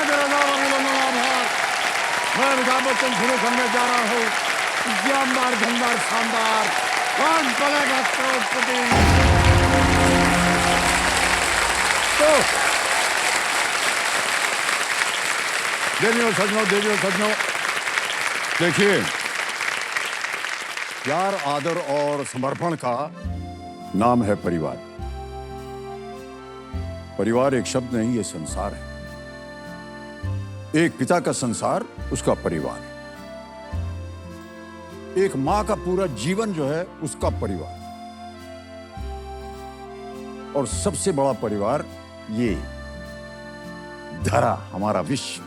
आज मैं अमिताभ बच्चन शुरू करने जा रहा हूँ जानदार धनदार शानदार कौन बनेगा करोड़पति। तो देवियों सज्जनों देखिए, प्यार आदर और समर्पण का नाम है परिवार। परिवार एक शब्द नहीं, ये संसार है। एक पिता का संसार उसका परिवार, एक मां का पूरा जीवन जो है उसका परिवार, और सबसे बड़ा परिवार ये धरा, हमारा विश्व।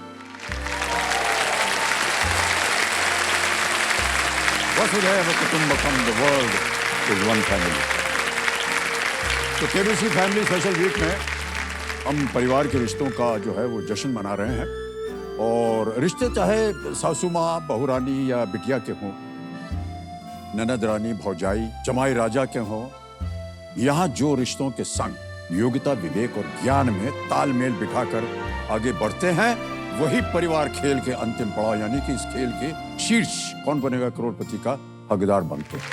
वसुधैव कुटुंबकम, the world is one family. तो केबीसी फैमिली स्पेशल वीक में हम परिवार के रिश्तों का जो है वो जश्न मना रहे हैं। और रिश्ते चाहे सासू माँ बहुरानी या बिटिया के हों, ननद रानी भौजाई जमाई राजा के हों, यहाँ जो रिश्तों के संग योग्यता विवेक और ज्ञान में तालमेल बिठाकर आगे बढ़ते हैं वही परिवार खेल के अंतिम पड़ाव यानी कि इस खेल के शीर्ष कौन बनेगा करोड़पति का हकदार बनते हैं।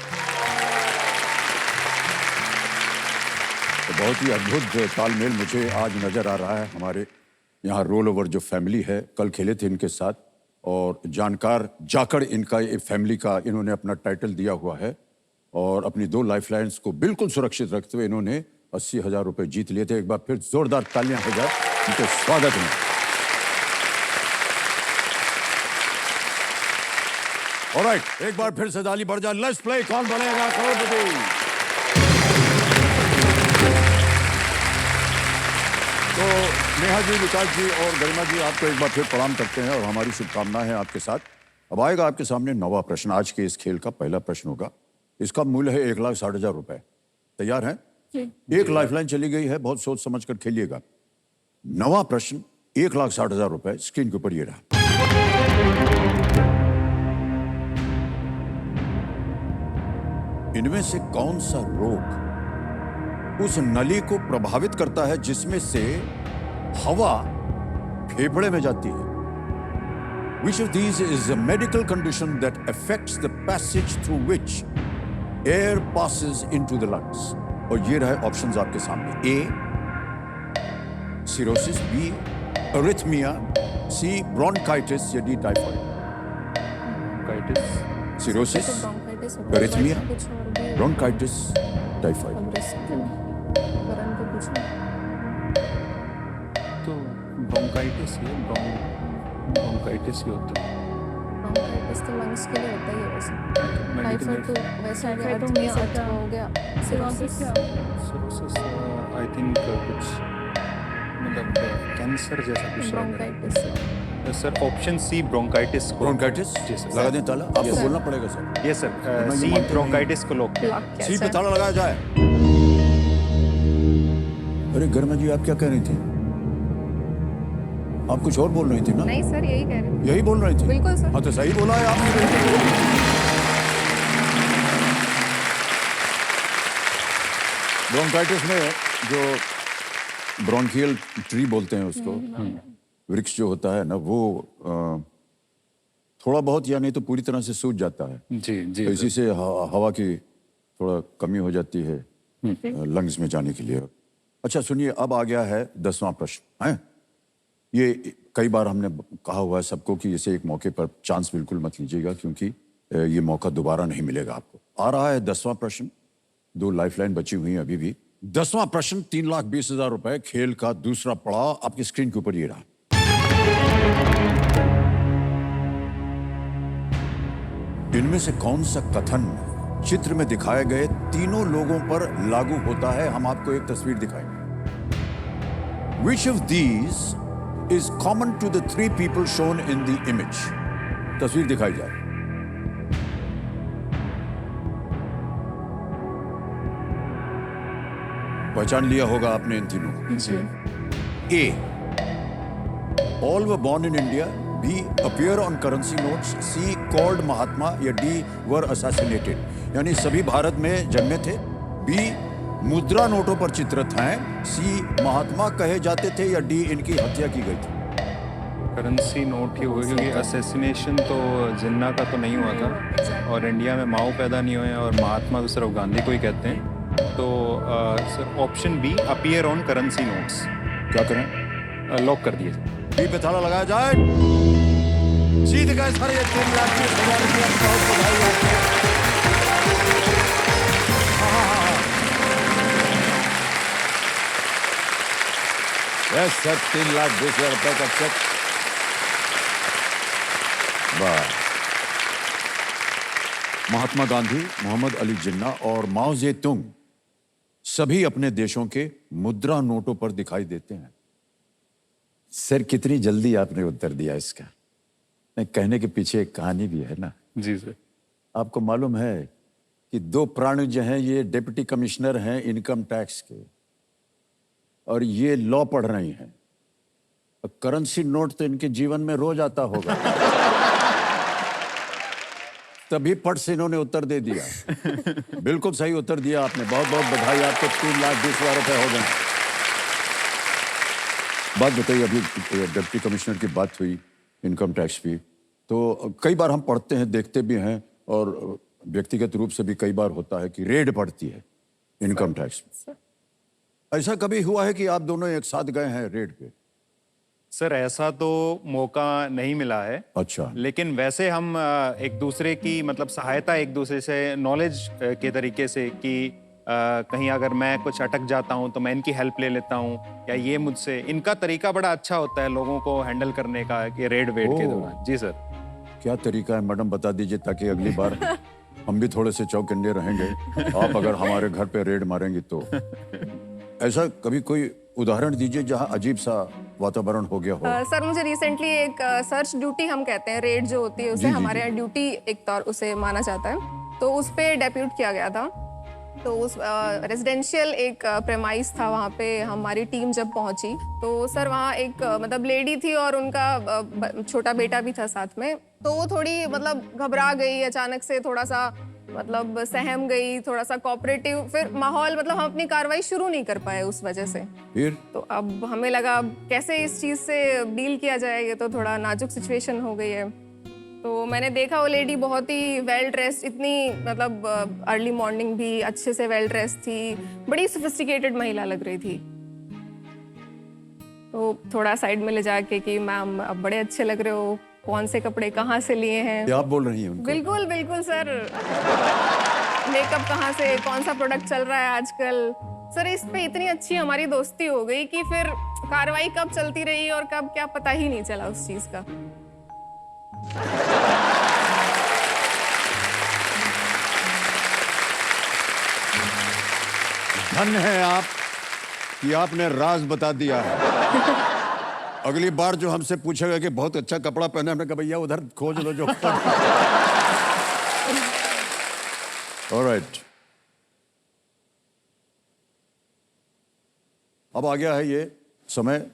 तो बहुत ही अद्भुत तालमेल मुझे आज नजर आ रहा है। हमारे यहाँ रोल ओवर जो फैमिली है, कल खेले थे इनके साथ, और जानकार जाकर इनका एक फैमिली का इन्होंने अपना टाइटल दिया हुआ है, और अपनी 2 लाइफलाइंस को बिल्कुल सुरक्षित रखते हुए इन्होंने 80,000 रुपए जीत लिए थे। एक बार फिर जोरदार तालियां हो जाए इनके स्वागत में। ऑलराइट, एक बार फिर से ताली बढ़ जाए। लेट्स प्ले कौन बनेगा करोड़पति। तो नेहा जी, विकास जी और गरिमा जी, आपको एक बार फिर प्रणाम करते हैं और हमारी शुभकामनाएं हैं आपके साथ। अब आएगा आपके सामने 9वां प्रश्न। आज के इस खेल का पहला प्रश्न होगा। इसका मूल्य है 1,60,000 रुपए। तैयार हैं? एक लाइफलाइन चली गई है, बहुत सोच समझ कर खेलिएगा। 9वां प्रश्न 1,60,000 रुपए स्क्रीन के ऊपर ये रहा। इनमें से कौन सा रोग उस नली को प्रभावित करता है जिसमें से हवा फेफड़े में जाती है? Which of these is a medical condition that affects the passage through which air passes into the lungs? और ये रहे ऑप्शंस आपके सामने। A cirrhosis, B arrhythmia, C bronchitis या D typhoid। cirrhosis, arrhythmia, bronchitis, typhoid। तो bronchitis ही bronchitis ही होता है। Bronchitis तो लंग्स के लिए होता ही है वैसे। टाइफाइड तो वैसे हो गया। सिरोसिस आई थिंक कुछ मतलब कैंसर जैसा कुछ। Bronchitis sir option C bronchitis. Bronchitis लगा दें ताला? आपको बोलना पड़ेगा sir. Yes sir, C bronchitis को लॉक किया। सी पे ताला लगाया जाए। अरे गरिमा जी, आप क्या कह रही थी? आप कुछ और बोल रही थी ना? नहीं सर, यही कह रही थी। यही बोल रही थी? बिल्कुल सर। हाँ तो सही बोला है आपने। ब्रोंकाइटिस में जो ब्रोंकियल ट्री बोलते हैं उसको, वृक्ष जो होता है ना, वो थोड़ा बहुत या नहीं तो पूरी तरह से सूज जाता है। जी जी। तो इसी से हवा की थोड़ा कमी हो जाती है लंग्स में जाने के लिए। अच्छा सुनिए, अब आ गया है 10वां प्रश्न है। ये कई बार हमने कहा हुआ है सबको कि इसे एक मौके पर चांस बिल्कुल मत लीजिएगा, क्योंकि ये मौका दोबारा नहीं मिलेगा आपको। आ रहा है 10वां प्रश्न। 2 लाइफलाइन बची हुई हैं अभी भी। 10वां प्रश्न 3,20,000 रुपए, खेल का दूसरा पड़ाव आपकी स्क्रीन के ऊपर ये रहा। इनमें से कौन सा कथन चित्र में दिखाए गए तीनों लोगों पर लागू होता है? हम आपको एक तस्वीर दिखाएंगे। Which of these is common to the 3 people shown in the image? तस्वीर दिखाई जाए। पहचान लिया होगा आपने इन तीनों को। A all were born in India, B appear on currency notes, C called महात्मा या D were assassinated, यानी सभी भारत में जन्मे थे। B मुद्रा नोटों पर चित्रित हैं, C महात्मा कहे जाते थे, या D इनकी हत्या की गई थी। करेंसी नोट ही होगी क्योंकि असैसिनेशन तो जिन्ना का तो नहीं हुआ था और इंडिया में माओ पैदा नहीं हुए और महात्मा तो सिर्फ गांधी को ही कहते हैं। तो sir option B appear on currency notes क्या करें? लॉक कर दिए। बी पे ताला लगाया जाए। जीत गए सर ये 3,20,000 रुपया। बहुत बधाई आपको। यस सर, 3,20,000 रुपए का चेक। वाह। महात्मा गांधी, मोहम्मद अली जिन्ना और माओ जे-तुंग सभी अपने देशों के मुद्रा नोटों पर दिखाई देते हैं। सर कितनी जल्दी आपने उत्तर दिया इसका। नहीं, कहने के पीछे एक कहानी भी है ना। जी सर। आपको मालूम है कि दो प्राणी जो हैं ये डिप्टी कमिश्नर हैं इनकम टैक्स के और ये लॉ पढ़ रही हैं। करेंसी नोट तो इनके जीवन में रोज आता होगा। तभी पट से इन्होंने उत्तर दे दिया। बिल्कुल सही उत्तर दिया आपने। बहुत बहुत बधाई आपको। 3,20,000 रुपए हो गए। बात बताइए, अभी डिप्टी कमिश्नर की बात हुई इनकम टैक्स की, तो कई बार हम पढ़ते हैं, देखते भी हैं और व्यक्तिगत रूप से भी कई बार होता है कि रेड पड़ती है इनकम टैक्स में। ऐसा कभी हुआ है कि आप दोनों एक साथ गए हैं रेड पे? सर ऐसा तो मौका नहीं मिला है। अच्छा। लेकिन वैसे हम एक दूसरे की मतलब सहायता एक दूसरे से नॉलेज के तरीके से कि कहीं अगर मैं कुछ अटक जाता हूं तो मैं इनकी हेल्प ले लेता हूं या ये मुझसे, इनका तरीका बड़ा अच्छा होता है लोगों को हैंडल करने का कि रेड वेड के दौरान। जी सर। क्या तरीका है मैडम, बता दीजिए ताकि अगली बार हम भी थोड़े से चौकन्ने रहेंगे। आप अगर हमारे घर पे रेड मारेंगी तो ऐसा कभी कोई उदाहरण दीजिए जहां अजीब सा वातावरण हो गया हो। सर मुझे रिसेंटली एक सर्च ड्यूटी हम कहते हैं, रेड जो होती है उसे हमारे यहाँ ड्यूटी एक तौर उसे माना जाता है, तो उस पे डेप्यूट किया गया था। तो उस रेजिडेंशियल एक प्रेमाइस था, वहाँ पे हमारी टीम जब पहुंची तो सर वहाँ एक मतलब लेडी थी और उनका छोटा बेटा भी था साथ में। तो वो थोड़ी मतलब घबरा गई अचानक से, थोड़ा सा मतलब सहम गई, थोड़ा सा कोऑपरेटिव, फिर माहौल मतलब हम अपनी कार्रवाई शुरू नहीं कर पाए उस वजह से। फिर तो अब हमें लगा अब कैसे इस चीज़ से डील किया जाए, ये तो थोड़ा नाजुक सिचुएशन हो गई है। तो मैंने देखा वो लेडी बहुत ही वेल ड्रेस्ड, इतनी मतलब अर्ली मॉर्निंग भी अच्छे से वेल ड्रेस्ड थी, बड़ी सोफिस्टिकेटेड महिला लग रही थी। तो थोड़ा साइड में ले जाके कि मैम अब बड़े अच्छे लग रहे हो, कौन से कपड़े कहाँ से लिए हैं? क्या आप बोल रही हैं उनको? बिल्कुल बिल्कुल सर। मेकअप कहाँ से, कौन सा प्रोडक्ट चल रहा है आजकल। सर इस पे इतनी अच्छी हमारी दोस्ती हो गई कि फिर कार्रवाई कब चलती रही और कब क्या पता ही नहीं चला उस चीज का। धन्य है आप कि आपने राज बता दिया है। अगली बार जो हमसे पूछेगा कि बहुत अच्छा कपड़ा पहना, हमने कहा भैया उधर खोज लो जो। ऑलराइट, अब आ गया है ये समय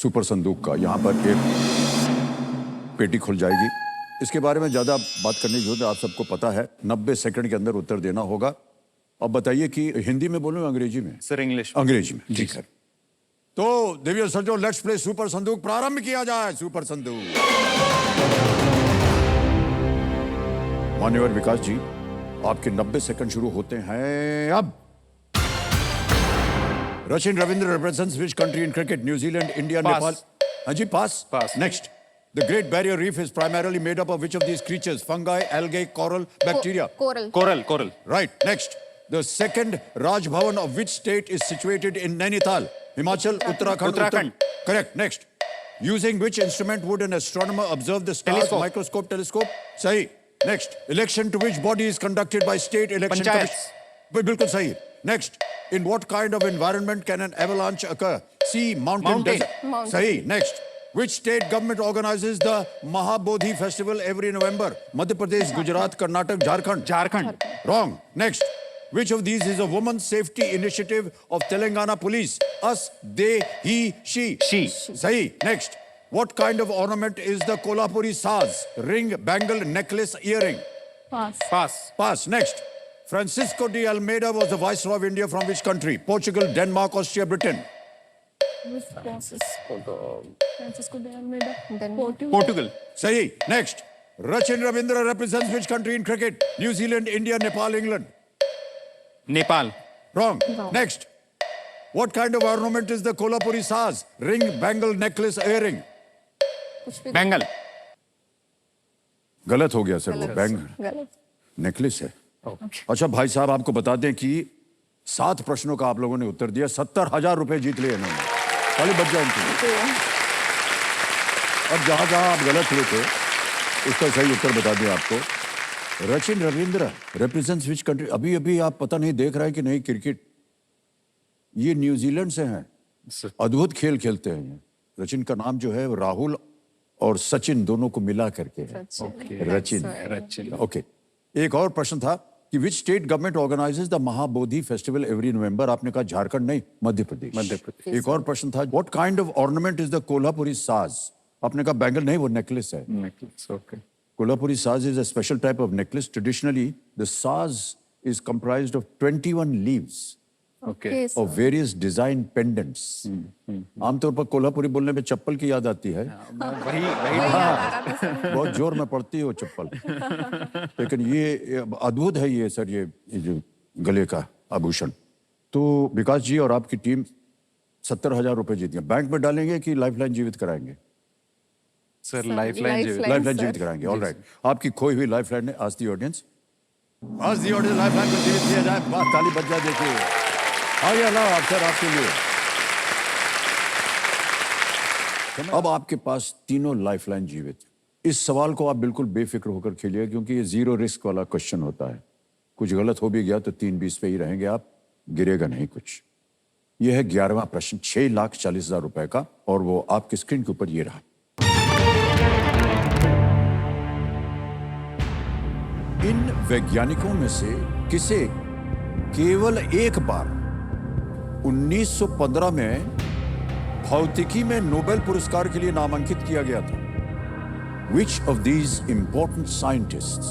सुपर संदूक का। यहाँ पर एक पेटी खुल जाएगी। इसके बारे में ज्यादा बात करने की जरूरत है, आप सबको पता है। 90 सेकंड के अंदर उत्तर देना होगा। अब बताइए कि हिंदी में बोलूं अंग्रेजी में? Sir English. अंग्रेजी में, ठीक है। तो Divya Sergio, let's play super संदूक। प्रारंभ किया जाए सुपर संदूक। मान्यवर विकास जी, आपके 90 सेकंड शुरू होते हैं अब। Rachin Ravindra represents which country in cricket? New Zealand, India, Nepal? हाँ जी, पास। पास। Next. The Great Barrier Reef is primarily made up of which of these creatures? Fungi, algae, coral, bacteria? Coral. Coral. Coral. Right. Next. The second Raj Bhavan of which state is situated in Nainital? Himachal, Uttarakhand. Uttarakhand. Correct. Next. Using which instrument would an astronomer observe the stars? Telescope. Microscope, telescope. Sahi. Next. Election to which body is conducted by state election Panchayats. commission? बिल्कुल सही. Next. In what kind of environment can an avalanche occur? Sea, mountain, Mountain. desert? Mountain. Sahi. Next. Which state government organizes the Mahabodhi festival every November? Madhya Pradesh, Gujarat, Karnataka, Jharkhand. Jharkhand. Wrong. Next. Which of these is a women's safety initiative of Telangana Police? Us, they, he, she. She. Sahi. Next. What kind of ornament is the Kolhapuri saz? Ring, bangle, necklace, earring. Pass. Pass. Pass. Next. Francisco de Almeida was the Viceroy of India from which country? Portugal, Denmark, Austria, Britain. Portugal. सही। Next, Rachin Ravindra represents which country in cricket? New Zealand, India, Nepal, England. Nepal. Wrong. Next, what kind of ornament is the Kolhapuri saz? Ring, bangle, necklace, earring. Bengal. गलत हो गया sir, वो bangle गलत। Necklace है। अच्छा भाई साहब, आपको बता दें कि 7 प्रश्नों का आप लोगों ने उत्तर दिया, 70,000 रुपए जीत लिए इन्होंने। ताली बच जाए इनकी। अब जहां जहां आप गलत हुए थे उसका सही उत्तर बता दिया आपको। Rachin Ravindra represents which country? अभी अभी आप पता नहीं देख रहा है कि नहीं क्रिकेट, ये न्यूजीलैंड से हैं, अद्भुत खेल खेलते हैं ये। रचिन का नाम जो है वो राहुल और सचिन दोनों को मिला करके है। रचिन। ओके। एक और प्रश्न था कि which state government organises the Mahabodhi festival every November? आपने कहा झारखंड नहीं, मध्य प्रदेश। एक और प्रश्न था, what kind of ornament is the Kolhapuri साज? आपने कहा बैंगल नहीं, वो नेकलेस है। Necklace, okay. कोल्हापुरी साज is a special type of necklace. Traditionally, the saz is comprised of 21 leaves okay. of various design pendants. आमतौर पर कोल्हापुरी बोलने में चप्पल की याद आती है। वही बहुत जोर में पड़ती है वो चप्पल। लेकिन ये अद्भुत है ये सर, ये जो गले का आभूषण। तो विकास जी और आपकी टीम 70,000 रुपए जीत गए। बैंक में डालेंगे कि लाइफलाइन जीवित कराएंगे? सर लाइफलाइन लाइफलाइन जीवित कराएंगे। ऑल राइट, आपकी खोई हुई लाइफलाइन ने आज दी ऑडियंस लाइफलाइन को जीवित किया जाए। वाह, ताली बज जाए। देखिए आ गया ना अक्षर आपके लिए। अब आपके पास तीनों लाइफलाइन जीवित। इस सवाल को आप बिल्कुल बेफिक्र होकर खेलिए, क्योंकि ये 0 रिस्क वाला क्वेश्चन होता है। कुछ गलत हो भी गया तो 3-20 पे ही रहेंगे आप, गिरेगा नहीं कुछ। यह है 11वां प्रश्न, 6,40,000 रुपए का, और वो आपकी स्क्रीन के ऊपर ये रहा। इन वैज्ञानिकों में से किसे केवल एक बार 1915 में भौतिकी में नोबेल पुरस्कार के लिए नामांकित किया गया था? Which of these important scientists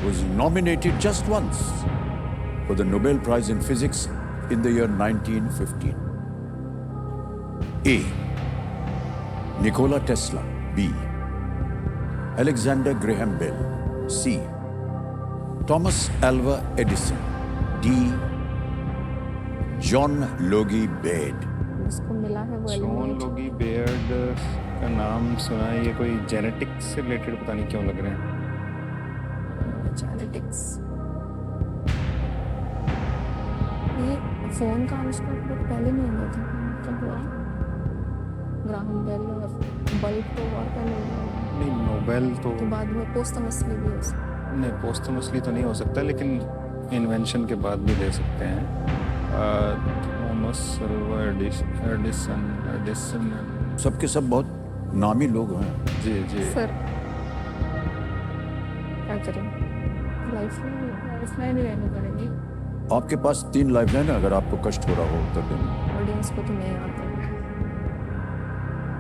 was nominated just once for the Nobel Prize in Physics in the year 1915? A. Nikola Tesla. B. Alexander Graham Bell. C. Thomas Alva Edison. D. John Logie Baird. उसको मिला है वो John element. लोगी Baird का नाम सुना है, ये कोई जेनेटिक्स से रिलेटेड पता नहीं क्यों लग रहे हैं। जेनेटिक्स। ये फोन का आविष्कार बहुत पहले नहीं हुआ था, मतलब हुआ ग्राहम बेल और बल्ब तो और पहले हुआ। नहीं, नोबेल तो बाद में पोस्टमसली भी हो सकता नहीं, पोस्टमसली तो नहीं हो सकता, लेकिन इन्वेंशन के बाद भी दे सकते हैं। Thomas Alva Edison. सबके सब बहुत नामी लोग हैं। जी। सर क्या करें, लाइफलाइन रहनी पड़ेगी। आपके पास 3 लाइफलाइन है, अगर आपको कष्ट हो रहा हो उत्तर देने। ऑडियंस को तो नहीं आता।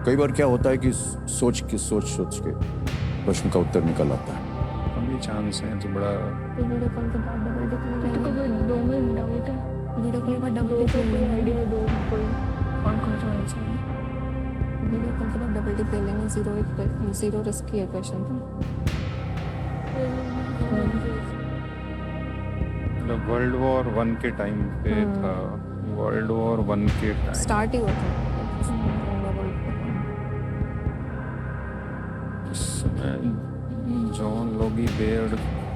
कई बार क्या होता है कि सोच के प्रश्न का उत्तर निकल आता है। कम ही चांस है तो बड़ा। वीडियो कॉल के बाद डबल टिक नहीं करेंगे। 2 मिनट डाउट है, वीडियो कॉल के बाद डबल टिक नहीं आईडी में 2 कोई कौन सा आंसर है। वीडियो कॉल के बाद डबल टिक ले लेंगे। 0 रिस्क की क्वेश्चन था। मतलब वर्ल्ड वॉर 1 के टाइम पे था। वर्ल्ड वॉर 1 के टाइम स्टार्ट ही हुआ था। John Logie Baird.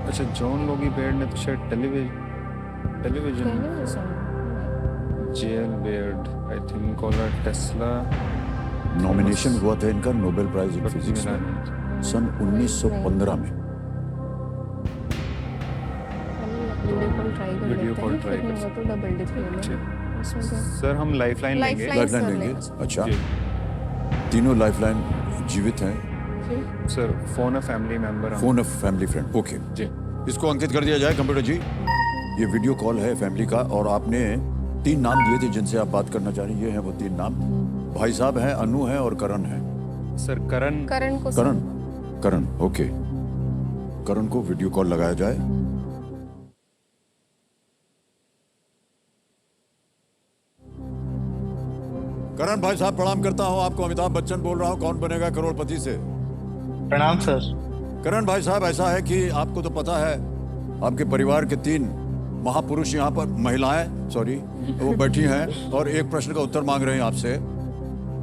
अच्छा, जॉन लोगी बेयर्ड ने तो शायद television. JL Baird, I think. Nikola Tesla nomination हुआ था इनका नोबेल प्राइज इन फिजिक्स में सन 1915 में। वीडियो कॉल ट्राई कर तो डबल टिक ले लेंगे। सर हम लाइफलाइन लेंगे। लाइफलाइन लेंगे। अच्छा, तीनों लाइफलाइन जीवित हैं। Sir phone a family member. Phone of family friend. Okay ji. इसको अंकित कर दिया जाए कंप्यूटर जी। ये वीडियो कॉल है फैमिली का, और आपने 3 नाम दिए थे जिनसे आप बात करना चाह रही हैं। ये हैं वो 3 नाम। भाई साहब हैं, अनु है और करण है। सर करण को करण। ओके, करण को वीडियो कॉल लगाया जाए। करण भाई साहब प्रणाम करता हूं आपको। अमिताभ बच्चन बोल रहा हूं, कौन बनेगा करोड़पति से। प्रणाम सर। करण भाई साहब, ऐसा है कि आपको तो पता है आपके परिवार के 3 महापुरुष यहाँ पर, महिलाएं सॉरी, वो बैठी हैं और एक प्रश्न का उत्तर मांग रहे हैं आपसे।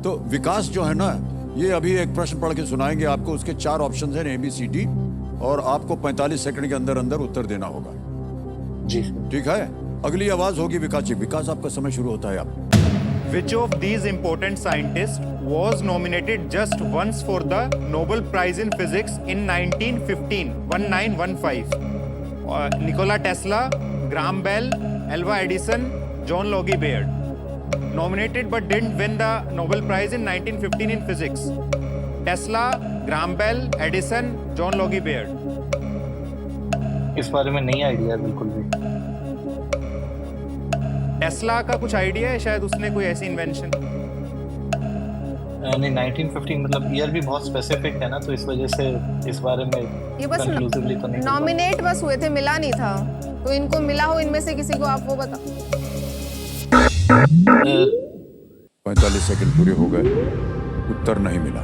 तो विकास जो है ना, ये अभी एक प्रश्न पढ़ के सुनाएंगे आपको। उसके 4 ऑप्शन हैं ABCD, और आपको 45 सेकंड के अंदर अंदर उत्तर देना होगा। जी ठीक है। अगली आवाज होगी विकास जी। विकास, आपका समय शुरू होता है। आप Which of these important scientists was nominated just once for the Nobel Prize in Physics in 1915? 1915. Nikola Tesla, Graham Bell, Alva Edison, John Logie Baird. Nominated but didn't win the Nobel Prize in 1915 in physics. Tesla, Graham Bell, Edison, John Logie Baird. इस बारे में नहीं idea बिल्कुल भी। Tesla का कुछ idea है? शायद उसने कोई ऐसी इन्वेंशन। नहीं, 1915 मतलब ईयर भी बहुत स्पेसिफिक है ना, तो इस वजह से इस बारे में ये बस कंक्लूसिवली तो नहीं। नॉमिनेट बस हुए थे, मिला नहीं था। तो इनको मिला हो इनमें से किसी को, आप वो बता। 45 सेकंड पूरे हो गए, उत्तर नहीं मिला।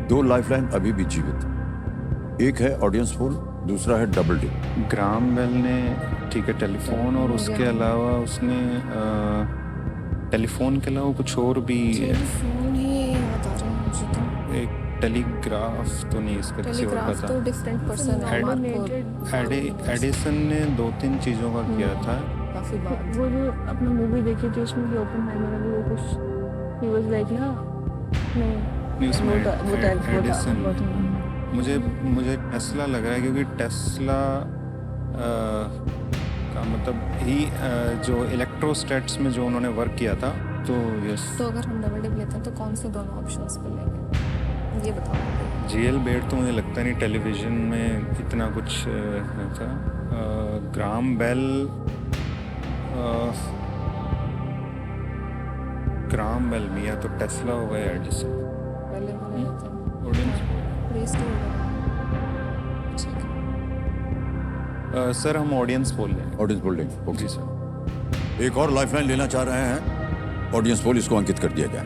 2 लाइफलाइन अभी भी जीवित। एक है ऑडियंस पोल, दूसरा है डबल डिप। ग्राम बेल ने, ठीक है, टेलीफोन, और उसके अलावा उसने टेलीफोन के अलावा कुछ और भी टेलीफोन ही बता रहे हैं मुझे तो। एक टेलीग्राफ तो नहीं, इसका किसी और टेलीग्राफ का तो था। डिफरेंट पर्सन है। मार्को एडिसन ने 2-3 चीज़ों का किया था। काफी बात। वो जो अपना मूवी देखी थी उसमें भी ओपनहाइमर अभी वो कुछ ही वाज लाइक ना, नहीं, उसमें एडिसन। मुझे टेस्ला लग रहा है, क्योंकि टेस्ला का मतलब ही जो इलेक्ट्रोस्टैट्स में जो उन्होंने वर्क किया था। तो यस। तो अगर हम डबल डिप लेते हैं तो कौन से दोनों ऑप्शंस पे लेंगे, ये बताओ। जीएल बेड तो मुझे लगता नहीं टेलीविजन में इतना कुछ था। ग्राम बेल, ग्राम बेल में या तो टेस्ला होगा या एडिसन। पहले मैंने ऑडियंस रेस्ट हो गया। सर, हम ऑडियंस बोल रहे हैं। ऑडियंस पोल लेंगे। ओके जी सर। एक और लाइफलाइन लेना चाह रहे हैं। ऑडियंस पोल, इसको अंकित कर दिया जाए।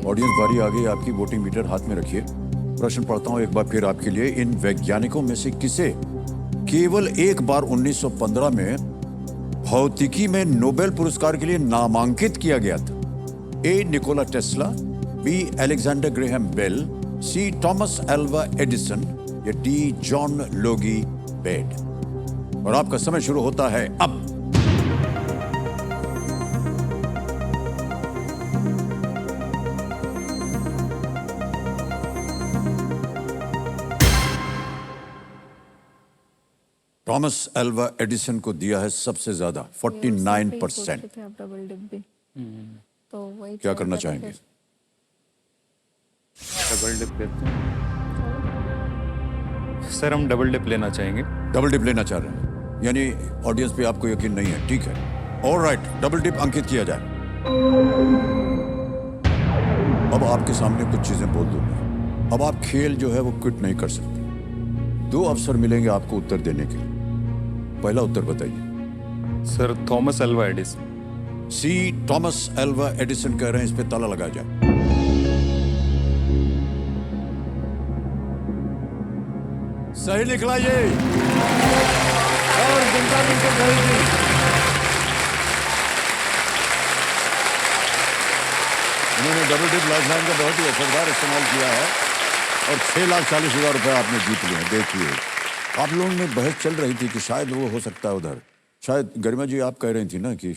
ऑडियंस बारी आ गई आपकी। वोटिंग मीटर हाथ में रखिए। प्रश्न पढ़ता हूं एक बार फिर आपके लिए। इन वैज्ञानिकों में से किसे केवल एक बार 1915 में भौतिकी में नोबेल पुरस्कार के लिए नामांकित किया गया था? A. Nikola Tesla, B. Alexander Graham Bell, C. Thomas Alva Edison, या डी. John Logie Baird. और आपका समय शुरू होता है अब। थॉमस एल्वा एडिसन को दिया है सबसे ज्यादा, 49%। आप डबल डिप भी तो वही क्या try करना करें चाहेंगे? फिर। डबल डिप लेते हैं सर। हम डबल डिप लेना चाहेंगे। डबल डिप लेना चाह रहे हैं, यानी ऑडियंस पे आपको यकीन नहीं है। ठीक है, ऑलराइट, डबल डिप अंकित किया जाए। अब आपके सामने कुछ चीजें बोल दूंगा। अब आप खेल जो है वो क्विट नहीं कर सकते। 2 अवसर मिलेंगे आपको उत्तर देने के लिए। पहला उत्तर बताइए। Sir, Thomas Alva Edison. C. Thomas Alva Edison कह रहे हैं, इस पे ताला लगाया जाए। सही निकला ये, और जनता बिल्कुल सही थी। उन्होंने डबल डिप लाइफलाइन का बहुत ही असरदार इस्तेमाल किया है और 6,40,000 रुपए आपने जीत लिए हैं। देखिए, आप लोगों में बहस चल रही थी कि शायद वो हो सकता है उधर। शायद गरिमा जी आप कह रही थी ना कि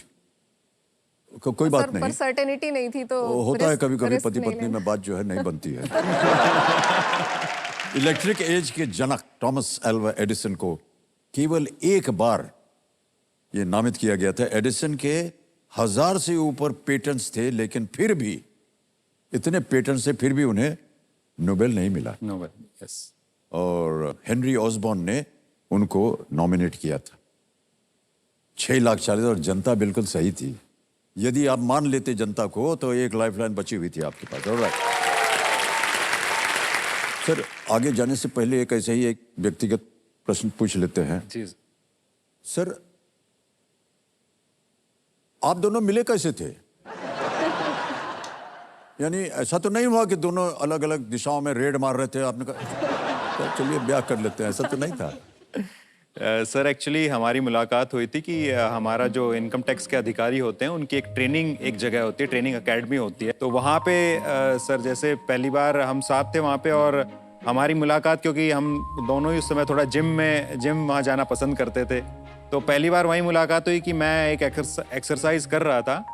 कोई बात नहीं, पर सर्टेनिटी नहीं थी तो होता है कभी कभी रिस्क पति नहीं पत्नी लेना। में बात जो है नहीं बनती है। इलेक्ट्रिक एज के जनक थॉमस एल्वा एडिसन को केवल एक बार ये नामित किया गया था। एडिसन के 1000 से ऊपर पेटेंट्स थे, लेकिन फिर भी इतने पेटेंट से फिर भी उन्हें नोबेल नहीं मिला। Nobel, yes. और हेनरी ऑसबॉर्न ने उनको नॉमिनेट किया था। 6,40,000, और जनता बिल्कुल सही थी। यदि आप मान लेते जनता को तो एक लाइफलाइन बची हुई थी आपके पास। ऑलराइट सर, आगे जाने से पहले एक ऐसे ही एक व्यक्तिगत प्रश्न पूछ लेते हैं। जी सर, आप दोनों मिले कैसे थे? यानी ऐसा तो नहीं हुआ कि दोनों अलग अलग दिशाओं में रेड मार रहे थे, आपने कहा तो चलिए ब्याह कर लेते हैं, ऐसा तो नहीं था? सर एक्चुअली हमारी मुलाकात हुई थी कि हमारा जो इनकम टैक्स के अधिकारी होते हैं उनकी एक ट्रेनिंग एक जगह होती है, ट्रेनिंग एकेडमी होती है। तो वहाँ पे सर जैसे पहली बार हम साथ थे वहाँ पे, और हमारी मुलाकात क्योंकि हम दोनों ही उस समय थोड़ा जिम वहाँ जाना पसंद करते थे, तो पहली बार वहीं मुलाकात हुई कि मैं एक एक्सरसाइज कर रहा था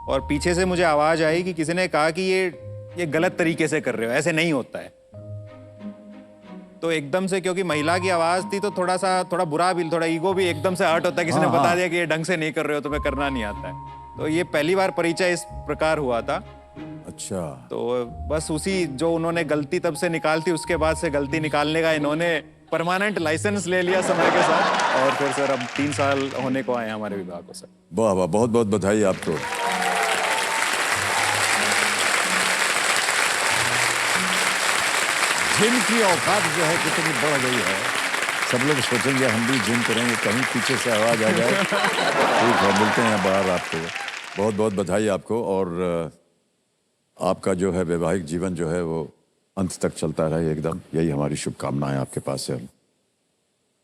और पीछे से मुझे आवाज़ आई कि किसी ने कहा कि ये गलत तरीके से कर रहे हो, ऐसे नहीं होता है। तो एकदम से क्योंकि महिला की आवाज थी तो थोड़ा बुरा भी, थोड़ा ईगो भी एकदम से हर्ट होता है, किसी ने बता दिया कि ये ढंग से नहीं कर रहे हो, तुम्हें करना नहीं आता है। तो ये पहली बार परिचय इस प्रकार हुआ था। अच्छा। तो बस उसी जो उन्होंने गलती तब से निकालती, उसके बाद से गलती निकालने का इन्होंने परमानेंट लाइसेंस ले लिया समय के साथ, और फिर सर अब 3 साल होने को आए हमारे विवाह को। सर वाह वाह, बहुत बहुत बधाई आपको। जिम की औकात जो है कितनी बढ़ गई है, सब लोग सोचेंगे हम भी जिम करेंगे, कहीं पीछे से आवाज आ जाए। ठीक है, मिलते हैं बाहर आपको। बहुत बहुत बधाई आपको, और आपका जो है वैवाहिक जीवन जो है वो अंत तक चलता रहे एकदम, यही हमारी शुभकामनाएं आपके पास है।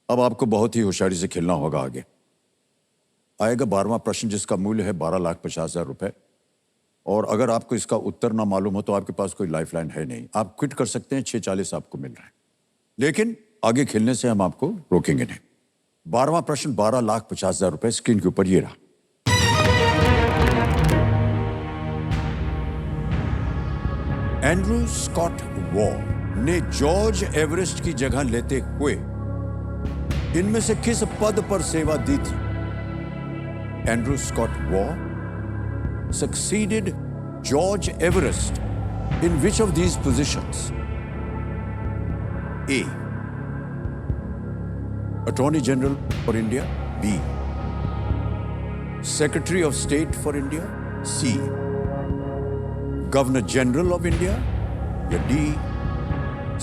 अब आपको बहुत ही होशियारी से खेलना होगा। आगे आएगा 12वां प्रश्न जिसका मूल्य है 12,50,000 रुपए, और अगर आपको इसका उत्तर ना मालूम हो तो आपके पास कोई लाइफलाइन है नहीं, आप क्विट कर सकते हैं, 6:40 आपको मिल रहा है, लेकिन आगे खेलने से हम आपको रोकेंगे नहीं। 12वां प्रश्न 12,50,000 रुपए स्क्रीन के ऊपर ये रहा। एंड्रू स्कॉट वॉर ने जॉर्ज एवरेस्ट की जगह लेते हुए इनमें से किस पद पर सेवा दी थी? Andrew Scott Waugh succeeded George Everest in which of these positions? A. Attorney General for India. B. Secretary of State for India. C. Governor General of India. या D.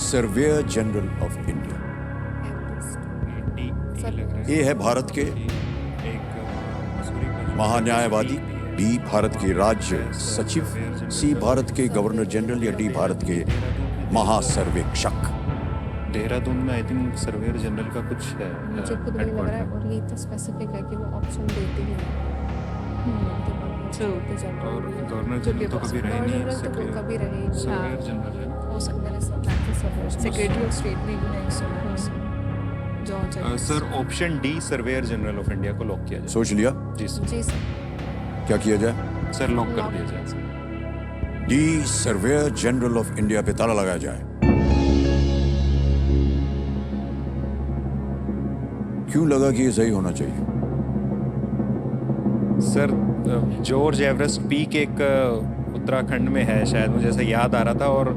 Surveyor General of India. A है भारत के महान्यायवादी, B Bharat के राज्य सचिव, सी भारत के governor general, या D Bharat के महासर्वेक्षक। देहरादून में आई थिंक सर्वेयर जनरल का कुछ है। मुझे खुद भी लग रहा है, और ये तो स्पेसिफिक है कि वो ऑप्शन देते ही नहीं। और गवर्नर जनरल तो कभी रहे नहीं, कभी रहे सर्वेयर जनरल है। हो सकता है सेक्रेटरी ऑफ स्टेट भी नहीं। George sir option D surveyor general of India को लॉक किया जाए। सोच लिया? जी सर। जी सर। क्या किया जाए? सर लॉक कर दिया जाए। D surveyor general of India पे ताला लगाया जाए। क्यों लगा कि ये सही होना चाहिए? सर जॉर्ज एवरेस्ट पीक एक उत्तराखंड में है शायद, मुझे ऐसा याद आ रहा था, और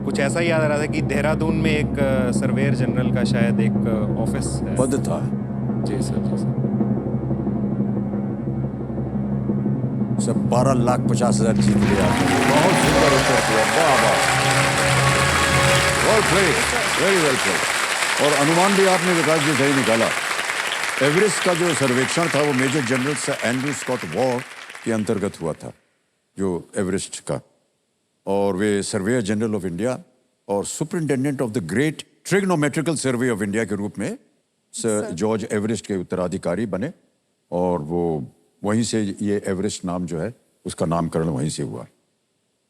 कुछ ऐसा याद आ रहा था कि देहरादून में एक सर्वेयर जनरल का शायद एक ऑफिस पद था। जी सर। जी सर। सब 12,50,000 जीत लिया आपने। बहुत सुंदर उत्तर दिया, वाह वाह, well played, very well played. और अनुमान भी आपने विकास जी सही निकाला। एवरेस्ट का जो सर्वेक्षण था वो मेजर जनरल से एंड्रू स्कॉट वॉर के अंतर्गत हुआ था, जो एवरेस्ट का, और वे सर्वेयर जनरल ऑफ इंडिया और superintendent of the great trigonometrical survey of India के रूप में सर जॉर्ज एवरेस्ट के उत्तराधिकारी बने, और वो वहीं से ये एवरेस्ट नाम जो है उसका नामकरण वहीं से हुआ।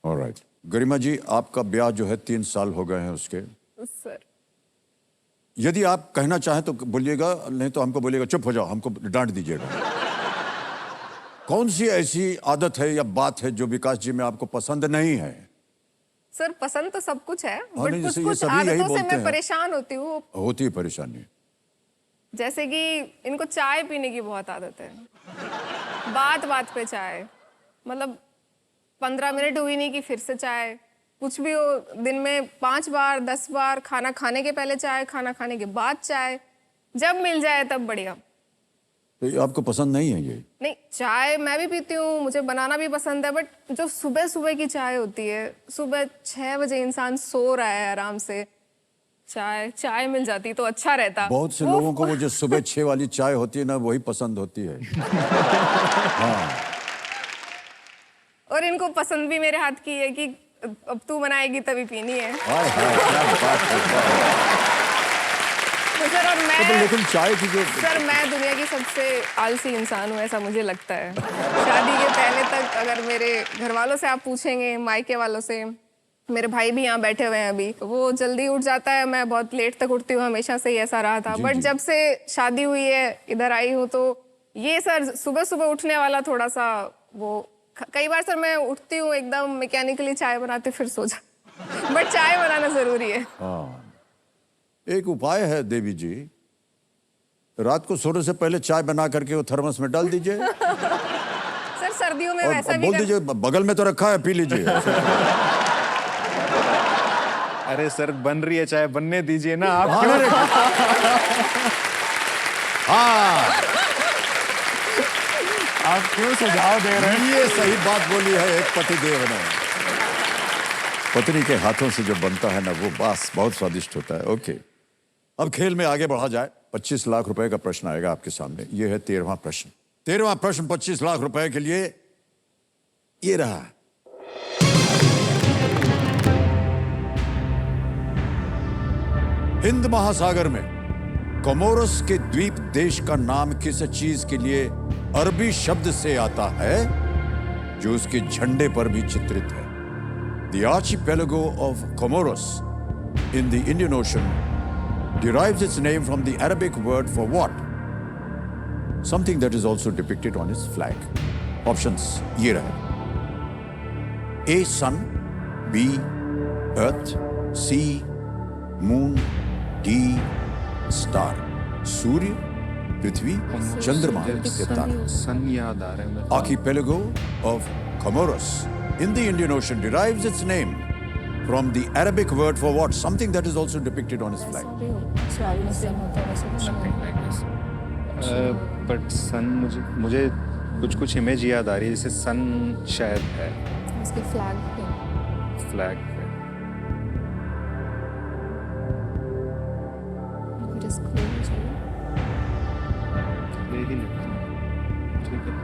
ऑलराइट गरिमा जी, आपका ब्याह जो है 3 साल हो गए हैं उसके। सर यदि आप कहना चाहें तो बोलिएगा, नहीं तो हमको बोलिएगा चुप हो जाओ, हमको डांट दीजिएगा। कौन सी ऐसी आदत है या बात है जो विकास जी में आपको पसंद नहीं है? सर पसंद तो सब कुछ है, नहीं, बट जैसे कुछ ये कुछ सभी यही आदतों से बोलते मैं हैं। परेशान होती हूँ। होती है परेशानी। जैसे कि इनको चाय पीने की बहुत आदत है, बात बात पे चाय, मतलब 15 मिनट हुई नहीं कि फिर से चाय, कुछ भी हो, दिन में 5 बार 10 बार, खाना खाने के पहले चाय, खाना खाने के बाद चाय, जब मिल जाए तब बढ़िया। तो ये आपको पसंद नहीं है? ये नहीं, चाय मैं भी पीती हूँ, मुझे बनाना भी पसंद है, बट जो सुबह सुबह की चाय होती है, सुबह 6 बजे इंसान सो रहा है आराम से, चाय मिल जाती तो अच्छा रहता। बहुत से लोगों को वो जो सुबह 6 वाली चाय होती है ना, वही पसंद होती है। हाँ। और इनको पसंद भी मेरे हाथ की है कि अब तू बनाएगी तभी पीनी है। हाय हाय, क्या बात है। तो सर और तो मैं लेकिन चाय की जो सर मैं दुनिया की सबसे आलसी इंसान हूँ, ऐसा मुझे लगता है। शादी के पहले तक अगर मेरे घर वालों से आप पूछेंगे, मायके वालों से, मेरे भाई भी यहाँ बैठे हुए हैं अभी, वो जल्दी उठ जाता है, मैं बहुत लेट तक उठती हूँ, हमेशा से ही ऐसा रहा था। बट जब से शादी हुई है, इधर आई हूँ, तो ये सर सुबह सुबह उठने वाला थोड़ा सा वो, कई बार सर मैं उठती हूँ एकदम मैकेनिकली चाय बनाती फिर सो जा बट चाय बनाना जरूरी है। हाँ, एक उपाय है देवी जी, रात को सोने से पहले चाय बना करके वो थर्मस में डाल दीजिए सर सर्दियों में और वैसा भी बोल दीजिए बगल में तो रखा है, पी लीजिए। अरे सर बन रही है चाय, बनने दीजिए ना आप। हाँ, आप क्यों सुझाव दे रहे हैं? ये सही बात बोली है एक पतिदेव ने। पत्नी के हाथों से जो बनता है ना वो बस बहुत स्वादिष्ट होता है। ओके, अब खेल में आगे बढ़ा जाए। 25 लाख रुपए का प्रश्न आएगा आपके सामने। ये है 13वां प्रश्न। 13वां प्रश्न 25 लाख रुपए के लिए ये रहा। हिंद महासागर में कोमोरोस के द्वीप देश का नाम किस चीज के लिए अरबी शब्द से आता है जो उसके झंडे पर भी चित्रित है? The archipelago of Comoros in the Indian Ocean derives its name from the Arabic word for what? Something that is also depicted on its flag. Options ये रहे। A. Sun, B. Earth, C. Moon, D. Star. सूर्य, पृथ्वी, चंद्रमा या तारा। सन याद आ रहा है मेरे को। Archipelago of Comoros in the Indian Ocean derives its name from the Arabic word for what? Something that is also depicted on its flag. But son मुझे कुछ image याद आ रही है, जैसे सन शायद है उसके फ्लैग पे फ्लैग पे। रिस्क लेना चाहिए। ले ही लेते हैं, ठीक है।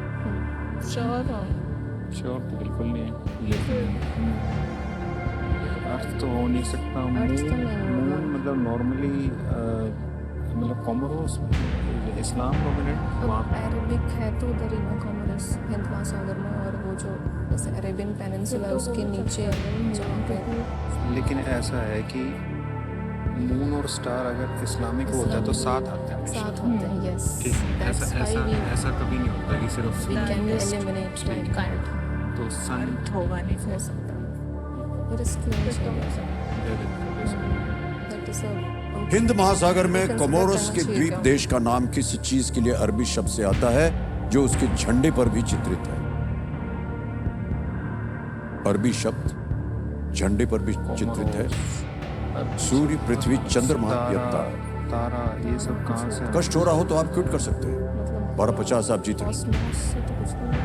श्योर तो बिल्कुल नहीं है, लेकिन अर्थ तो हो नहीं सकता। अर्थ तो नहीं होगा। मून मतलब नॉर्मली मतलब कोमोरोस इस्लाम डोमिनेट वहाँ पे। अरेबिक है तो उधर ही ना, कोमोरोस हिंद महासागर में, और वो जो जैसे अरेबियन पेनिनसुला है उसके नीचे जहाँ पे। लेकिन ऐसा है कि मून और स्टार अगर इस्लामिक होता है तो साथ आते हैं साथ होते हैं, यस। ठीक है। ऐसा कभी नहीं होता कि सिर्फ We can eliminate like तो सन होगा नहीं हो सकता। रिस्क लेना चाहिए। That is a हिंद महासागर में Consider कोमोरोस करना के चाहिए द्वीप क्या? देश का नाम किस चीज के लिए अरबी शब्द से आता है जो उसके झंडे पर भी चित्रित है? अरबी शब्द झंडे पर भी चित्रित है। सूर्य, पृथ्वी, चंद्रमा या तारा। तारा ये सब कहाँ से? कष्ट हो रहा हो तो आप क्विट कर सकते हैं। 1250 आप जीत रहे हैं। कॉस्मोस से तो कुछ नहीं।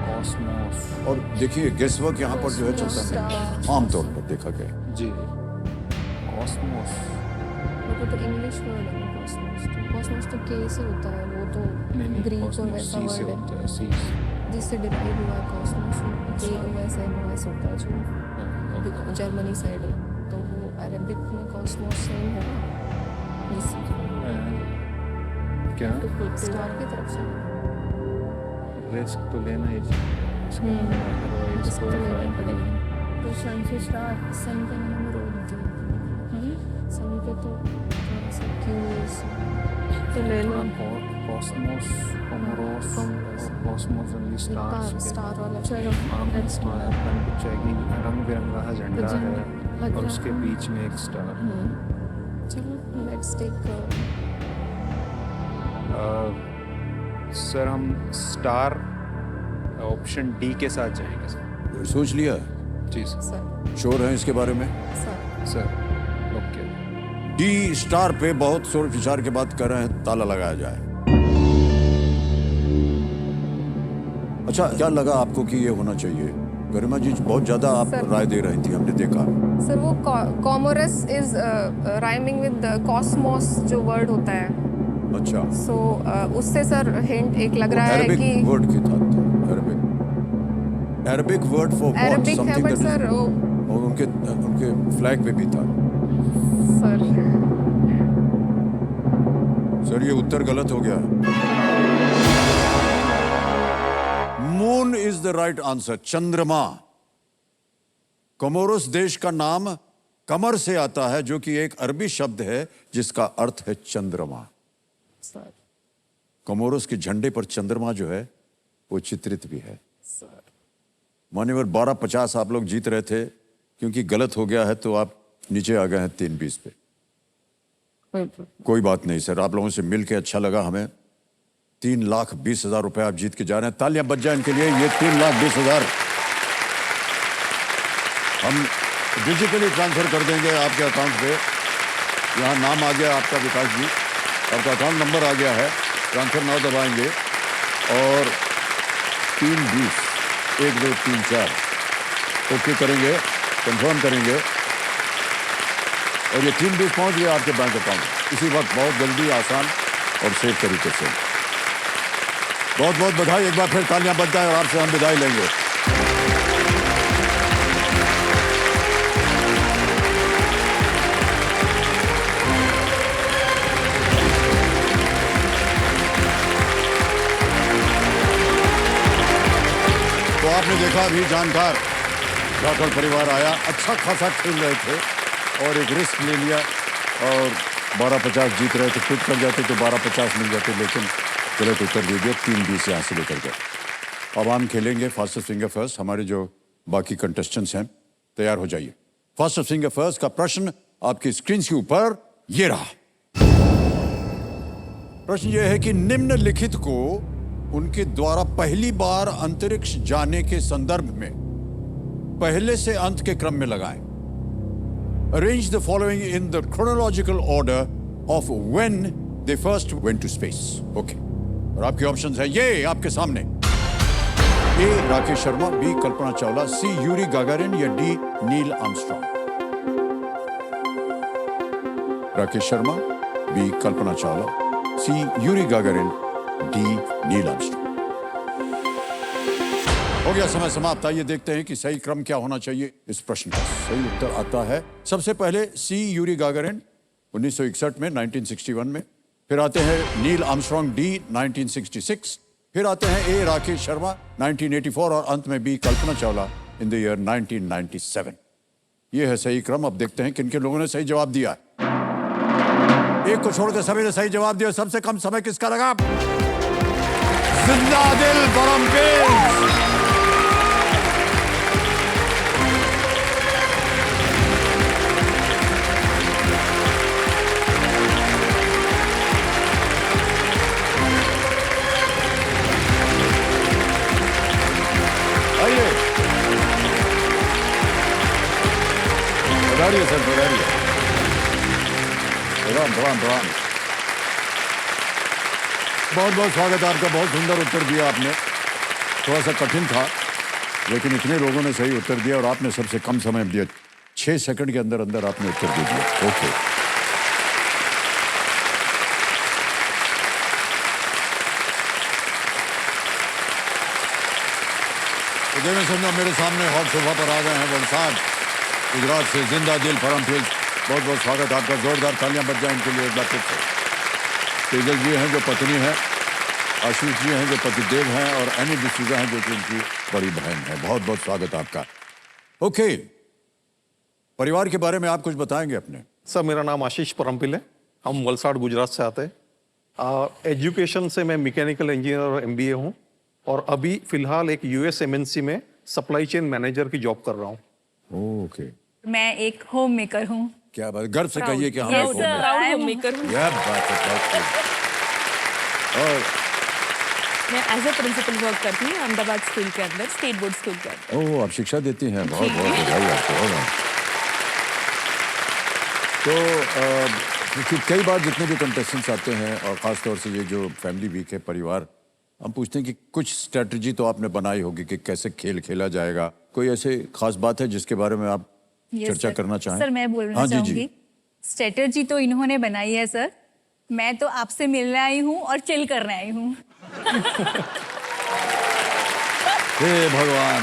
कॉस्मोस। और देखिए गेस वर्क यहाँ पर जो है चलता नहीं, आमतौर पर देखा गया। जी कॉस्मोस। वो तो इंग्लिश वर्ड है कॉस्मोस। कॉस्मोस तो के से होता है, वो तो नहीं ग्रीक और कॉस्मोस वैसा सी से वर्ड होता है है, सी जिससे डिराइव हुआ है कॉस्मोस। के वैसे एमओएस होता है जो जर्मनी साइड है, तो वो अरेबिक में कॉस्मोस सेम है क्या स्टार की तरफ से। रिस्क तो लेना ही चाहिए। रिस्क तो लेना पड़ेगा। तो सन से स्टार, सन पे मैंने मैं रोक दी। सन पे तो थोड़ा सा क्यूरियस तो ले लो। कॉस्मोस, कोमोरोस और कॉस्मोस ओनली स्टार्स। स्टार वाला चलो लेट्स डू कुछ है कि रंग बिरंगा झंडा है और उसके बीच में एक स्टार। चलो लेट्स टेक सर हम स्टार ऑप्शन डी के साथ जाएंगे सर। सोच लिया? जी सर। सर श्योर हैं इसके बारे में? Sir okay. डी स्टार पे बहुत सोच विचार के बाद कर रहे हैं ताला लगाया जाए। अच्छा, क्या लगा आपको कि ये होना चाहिए? गरिमा जी बहुत ज्यादा आप सर। राय दे रही थी, हमने देखा। सर वो Comoros is rhyming with Cosmos जो वर्ड होता है, अच्छा, सो उससे सर हिंट एक लग रहा है अरबिक कि वर्ड की था। Arabic Arabic word for what? Arabic है बट सर वो और उनके फ्लैग पे भी था। सर सर ये उत्तर गलत हो गया। Moon is the right answer, चंद्रमा। कोमोरोस देश का नाम कमर से आता है, जो कि एक अरबी शब्द है जिसका अर्थ है चंद्रमा। सर कोमोरोस के झंडे पर चंद्रमा जो है वो चित्रित भी है। सर मान्यवर 1250 आप लोग जीत रहे थे, क्योंकि गलत हो गया है तो आप नीचे आ गए हैं 320 पे। कोई बात नहीं सर, आप लोगों से मिलके अच्छा लगा हमें। 3,20,000 रुपए आप जीत के जा रहे हैं। तालियां बज जाए इनके लिए। ये 3,20,000 हम डिजिटली ट्रांसफर कर देंगे आपके अकाउंट पे। यहाँ नाम आ गया आपका, विकास जी, आपका अकाउंट नंबर आ गया है। ट्रांसफर नाउ दबाएंगे और 320 1 2 3 4 ओके करेंगे, कंफर्म करेंगे और ये 320 पहुंच गया आपके बैंक अकाउंट इसी वक्त, बहुत जल्दी, आसान और सेफ तरीके से। बहुत बहुत बधाई। एक बार फिर तालियां बज जाए और आपसे हम विदाई लेंगे। तो आपने देखा अभी जानकार राठौड़ परिवार आया, अच्छा खासा खेल रहे थे और एक रिस्क ले लिया और 1250 जीत रहे थे। क्विट कर जाते तो 1250 मिल जाते, लेकिन गलत उत्तर दे दिया। 320 यहाँ से लेकर गए। अब हम खेलेंगे फास्टेस्ट फिंगर फर्स्ट। हमारे जो बाकी कंटेस्टेंट्स हैं तैयार हो जाइए। फास्टेस्ट फिंगर फर्स्ट का प्रश्न आपकी स्क्रीन के ऊपर ये रहा। प्रश्न ये है कि निम्नलिखित को उनके द्वारा पहली बार अंतरिक्ष जाने के संदर्भ में पहले से अंत के क्रम में लगाएं। Arrange the following in the chronological order of when they first went to space. Okay. और आपके ऑप्शंस है ये आपके सामने। A Rakesh Sharma, B Kalpana Chawla, C Yuri Gagarin या D Neil Armstrong. Rakesh Sharma, B Kalpana Chawla, C Yuri Gagarin, D Neil Armstrong. हो गया समय समाप्त। आइए देखते हैं कि सही क्रम क्या होना चाहिए इस प्रश्न का। सही उत्तर आता है सबसे पहले सी यूरी गागारिन 1961 में, 1961 में। फिर आते हैं नील आर्मस्ट्रॉन्ग, डी 1966। फिर आते हैं ए राकेश शर्मा 1984 और अंत में B Kalpana Chawla in the year 1997। यह है सही क्रम। अब देखते हैं किन किन लोगों ने सही जवाब दिया। एक को छोड़कर सभी ने सही जवाब दिया। सबसे कम समय किसका लगा? जिंदा दिल परमपेश। आइए बढ़ाइए सर, बढ़ाइए। प्रणाम प्रणाम प्रणाम। बहुत बहुत स्वागत है आपका। बहुत सुंदर उत्तर दिया आपने। थोड़ा सा कठिन था, लेकिन इतने लोगों ने सही उत्तर दिया और आपने सबसे कम समय दिया। 6 सेकंड के अंदर अंदर आपने उत्तर दे दिया। ओके। देवेंद्र संध्या मेरे सामने हॉट सोफा पर आ गए हैं। वलसाड गुजरात से जिंदा दिल परमपेश, बहुत बहुत स्वागत आपका। जोरदार तालियां बज जाए इनके लिए एक बार फिर से। तेजल जी हैं जो पत्नी है, आशीष जी हैं जो पतिदेव हैं और एनी डिसूजा हैं जो कि उनकी बड़ी बहन है। बहुत बहुत स्वागत आपका। ओके, परिवार के बारे में आप कुछ बताएंगे अपने? सर मेरा नाम आशीष परमपिल है। हम वलसाड गुजरात से आते हैं। एजुकेशन से मैं मैकेनिकल इंजीनियर और MBA हूँ और अभी फिलहाल एक US MNC में सप्लाई चेन मैनेजर की जॉब कर रहा हूँ। ओके। मैं एक होम मेकर हूँ। क्या बात, गर्व से कहिए कि हम Yes, लोग sir, I am maker हूँ। क्या बात है। और मैं एज ए प्रिंसिपल वर्क करती हूँ अहमदाबाद स्कूल के अंदर, स्टेट बोर्ड स्कूल के अंदर। ओह, आप शिक्षा देती हैं। बहुत बहुत बधाई आपको। तो कई बार जितने भी कंटेस्टेंट्स आते हैं और ख़ासतौर से ये जो फैमिली वीक है, परिवार, हम पूछते हैं कि कुछ स्ट्रेटजी तो आपने बनाई होगी कि कैसे खेल खेला जाएगा। कोई ऐसे खास बात है जिसके बारे में आप चर्चा करना चाहें? सर मैं बोलना हाँ, चाहूँगी, स्ट्रेटजी तो इन्होंने बनाई है सर। मैं तो आपसे मिलने आई हूँ और चिल करने आई हूँ। हे भगवान।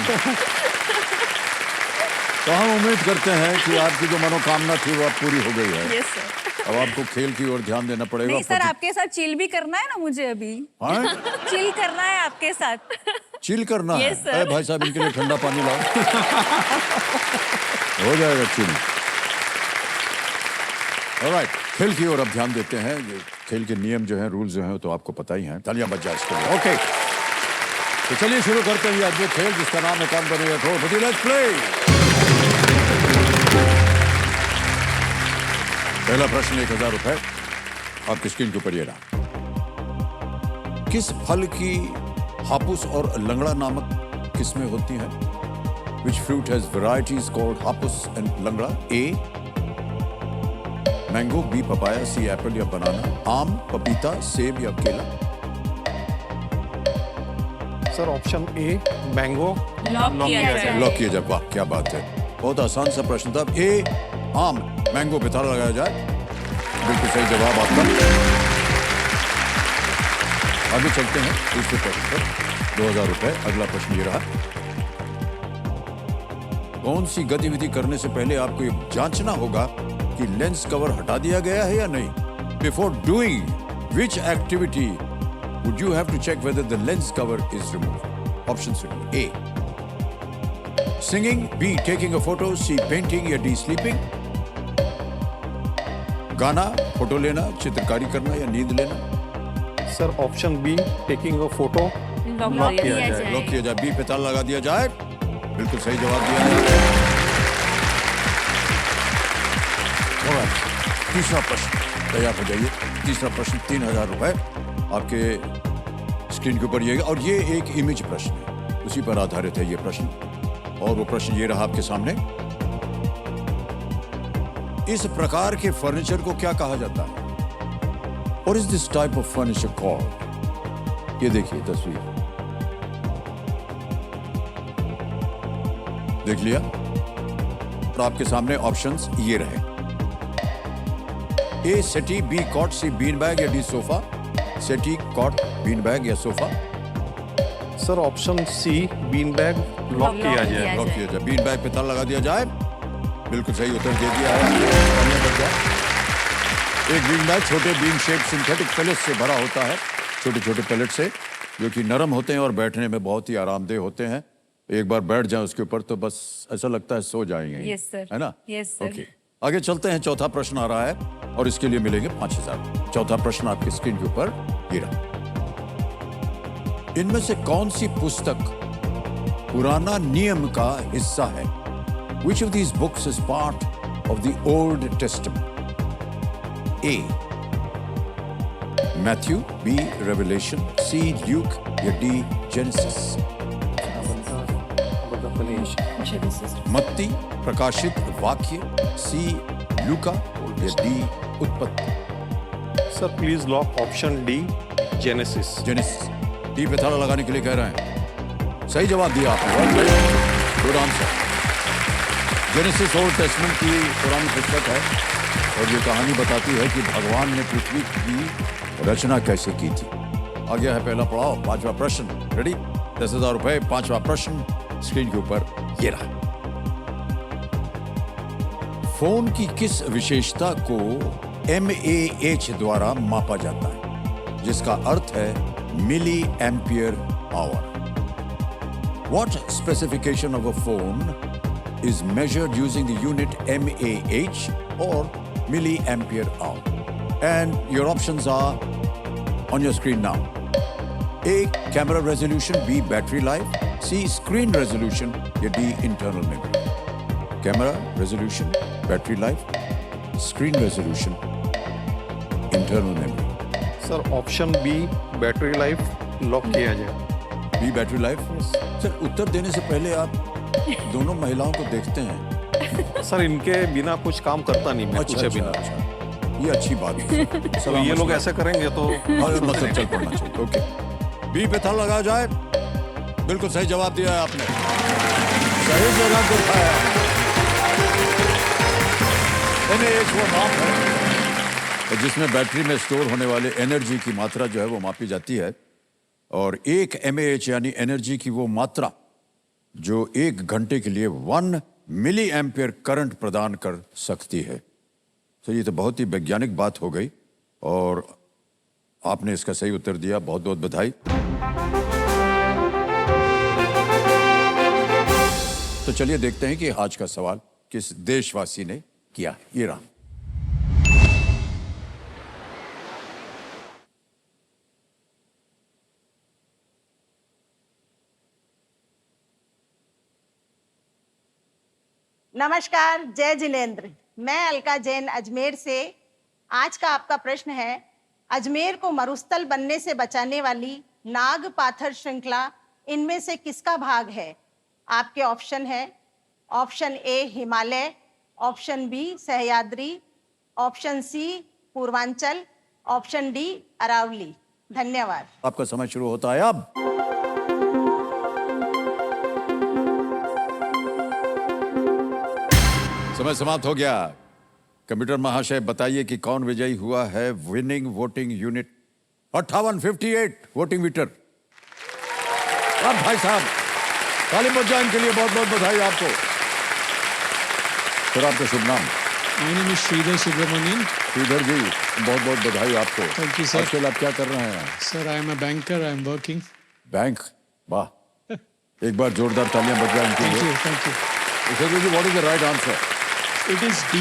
तो हम उम्मीद करते हैं कि आपकी जो मनोकामना थी वो अब पूरी हो गई है। Yes sir. अब आपको खेल की ओर ध्यान देना पड़ेगा। नहीं सर, आपके साथ चिल भी करना है ना मुझे अभी। हाँ? चिल करना है आपके साथ। चिल करना है। Yes, sir. अरे भाई साहब, इनके लिए ठंडा पानी लाओ। हो जाएगा चिल। ऑलराइट, खेल की ओर अब ध्यान देते हैं। ये खेल के नियम जो हैं, रूल्स जो हैं, तो आपको पता ही हैं। तालियां बज जाए इसके लिए। ओके, तो चलिए शुरू करते हैं ये अद्भुत खेल जिसका नाम है कौन बनेगा करोड़पति। Let's play. पहला प्रश्न 1000 रुपए आपकी स्क्रीन के ऊपर ये रहा। किस फल की हापुस और लंगड़ा नामक किस्में होती हैं? Which fruit has varieties called Hapus and Langda? A mango, B papaya, C apple या बनाना, आम, पपीता, सेब या केला? Sir option A mango. Lock किया जाए। लॉक किया जाए। वाह क्या बात है, बहुत आसान सा प्रश्न था। ए आम मैंगो पे ताला लगाया जाए। बिल्कुल सही जवाब आपका। आगे चलते हैं दूसरे प्रश्न पर। 2000 रुपए। अगला प्रश्न ये रहा। कौन सी गतिविधि करने से पहले आपको ये जांचना होगा कि लेंस कवर हटा दिया गया है या नहीं? Before doing which activity would you have to check whether the lens cover is removed? Option A singing, B taking a photo, C painting या डी स्लीपिंग? गाना, फोटो लेना, चित्रकारी करना या नींद लेना? Sir option B taking a photo. Lock किया जाए। लॉक किया जाए। बी पे ताला लगा दिया जाए। बिल्कुल सही जवाब दिया है। Alright, तीसरा प्रश्न तैयार हो जाइए। तीसरा प्रश्न 3000 रुपए आपके स्क्रीन के ऊपर ये, और ये एक इमेज प्रश्न है, उसी पर आधारित है ये प्रश्न। और वो प्रश्न ये रहा आपके सामने। इस प्रकार के फर्नीचर को क्या कहा जाता है? What is this type of furniture called? ये देखिए तस्वीर, देख लिया? और आपके सामने ऑप्शंस ये रहे। A settee, B cot, C bean bag या D sofa? Settee, cot, bean bag या sofa? Sir option C bean bag lock किया जाए। लॉक किया जाए। बीन बैग पे ताला लगा दिया जाए। बिल्कुल सही उत्तर दे दिया है। एक बीन बैग छोटे बीन शेप सिंथेटिक पैलेट से भरा होता है, छोटे छोटे पैलेट से, जो कि नरम होते हैं और बैठने में बहुत ही आरामदेह होते हैं। एक बार बैठ जाए उसके ऊपर तो बस ऐसा लगता है सो जाएंगे। Yes, sir. है ना? Yes, sir. ओके, आगे चलते हैं। चौथा प्रश्न आ रहा है और इसके लिए मिलेंगे 5000। चौथा प्रश्न आपकी स्क्रीन के ऊपर ये रहा। इनमें से कौन सी पुस्तक पुराना नियम का हिस्सा है? Which of these books is part of the Old Testament? A. Matthew, B. Revelation, C. Luke या D. Genesis? मत्ती, प्रकाशित, वाक्य, सी लूका या डी उत्पत्ति? Sir please lock option D genesis. Genesis. D पे ताला लगाने के लिए कह रहे हैं। सही जवाब दिया आपने। Good answer. Genesis old testament की पुरानी पुस्तक है और ये कहानी बताती है कि भगवान ने पृथ्वी की रचना कैसे की थी। आ गया है पहला पड़ाव, पांचवा प्रश्न। रेडी? 10,000 रुपए। पांचवा प्रश्न स्क्रीन के ऊपर ये रहा। फोन की किस विशेषता को mAh द्वारा मापा जाता है, जिसका अर्थ है milli ampere hour? What specification of a phone is measured using the unit mAh or milliampere hour? And your options are on your screen now. A. Camera resolution, B. Battery life, C. Screen resolution या D. Internal memory? Camera resolution, battery life, screen resolution, internal memory? Sir option B battery life lock किया जाए। B. Battery life? सर उत्तर देने से पहले आप दोनों महिलाओं को देखते हैं। सर इनके बिना कुछ काम करता नहीं मैं पूछे बिना। अच्छा। ये अच्छी बात है। तो ये लोग ऐसे करेंगे तो मतलब चल पड़ना चाहिए। ओके, बी पे ताला लगाया जाए। बिल्कुल सही जवाब दिया है आपने। सही जगह को उठाया। NaH वो माप है जिसमें बैटरी में स्टोर होने वाले एनर्जी की मात्रा जो है वो मापी जाती है, और एक mAh यानी एनर्जी की वो मात्रा जो 1 घंटे के लिए 1 मिली एम्पियर करंट प्रदान कर सकती है। तो ये तो बहुत ही वैज्ञानिक बात हो गई और आपने इसका सही उत्तर दिया, बहुत बहुत बधाई। तो चलिए देखते हैं कि आज का सवाल किस देशवासी ने किया। ये रहा। नमस्कार, जय जिनेंद्र। मैं अलका जैन अजमेर से। आज का आपका प्रश्न है, अजमेर को मरुस्थल बनने से बचाने वाली नाग पाथर श्रृंखला इनमें से किसका भाग है? आपके ऑप्शन है, option A Himalaya, option B Sahyadri, option C Purvanchal, option D Aravalli. धन्यवाद। आपका समय शुरू होता है अब। समय समाप्त हो गया। कंप्यूटर महाशय बताइए कि कौन विजयी हुआ है winning voting unit 5858 voting meter. अब भाई साहब ताली बजाएं इनके लिए, बहुत बहुत बधाई आपको। फिर आपका शुभ नाम? My name is Sridhar Subramanian. Shridhar जी, बहुत बहुत बधाई आपको। Thank you, sir. आजकल आप क्या कर रहे हैं? Sir, I am a banker. I am working. Bank, वाह। एक बार जोरदार तालियां बजाएं इनके Thank लिए। you. Thank you. Shridhar ji, what is the right answer? It is D.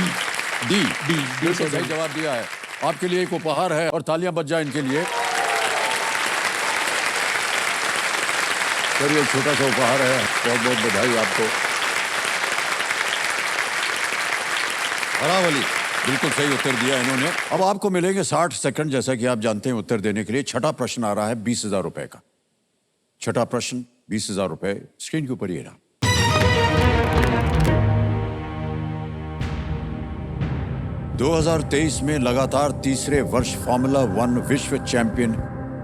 D. D. बिल्कुल सही जवाब दिया है। आपके लिए एक उपहार है और तालियां बज जाएं इनके लिए। चलिए, छोटा सा उपहार है, बहुत बहुत बधाई आपको। अरावली, बिल्कुल सही उत्तर दिया इन्होंने। अब आपको मिलेंगे 60 सेकंड, जैसा कि आप जानते हैं, उत्तर देने के लिए। छठा प्रश्न आ रहा है 20,000 रुपए का। छठा प्रश्न 20,000 रुपए स्क्रीन के ऊपर ये रहा। 2023 में लगातार तीसरे वर्ष फॉर्मूला 1 विश्व चैंपियन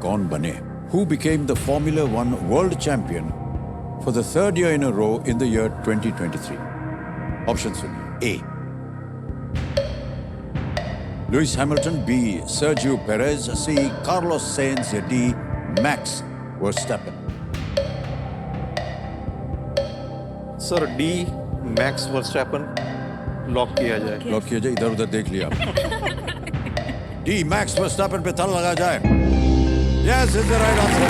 कौन बने? Who became the Formula 1 world champion for the third year in a row in the year 2023? Option सुनिए। A. Lewis Hamilton, B. Sergio Perez, C. Carlos Sainz, या D. Max Verstappen? Sir D max Verstappen lock किया जाए। Lock किया जाए, इधर उधर देख लिया डी मैक्स वर्स्टैपन पे ताला लगा जाए। Yes, is the right answer.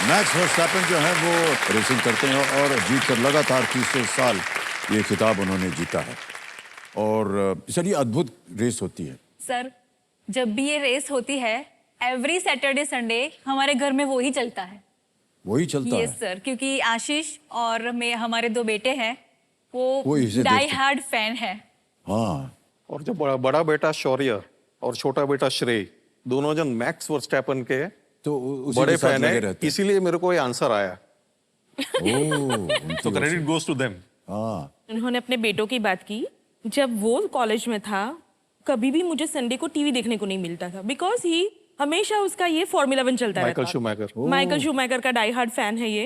Max Verstappen जो है वो रेसिंग करते हैं और जीतकर लगातार तीसरे साल ये खिताब उन्होंने जीता है। और चलिए, अद्भुत रेस होती है। सर, जब भी ये रेस होती है, एवरी सैटरडे संडे हमारे घर में वो ही चलता है। वही चलता है। यस सर, क्योंकि आशीष और मैं, हमारे 2 बेटे हैं, वो इसे डाई देखते- हार्ड फैन है। हाँ, और जो बड़ा बेटा शौर्य और छोटा बेटा श्रेय, दोनों जन मैक्स वर्स्टैपन के तो उसी बड़े के साथ फैन लगे है, रहते हैं। इसीलिए मेरे को ये आंसर आया। तो क्रेडिट गोज टू देम। हाँ, उन्होंने अपने बेटों की बात की। जब वो कॉलेज में था, कभी भी मुझे संडे को टीवी देखने को नहीं मिलता था, बिकॉज ही हमेशा उसका ये फॉर्मूला 1 चलता माइकल रहता। शूमैकर। माइकल शूमैकर का डाई हार्ड फैन है ये।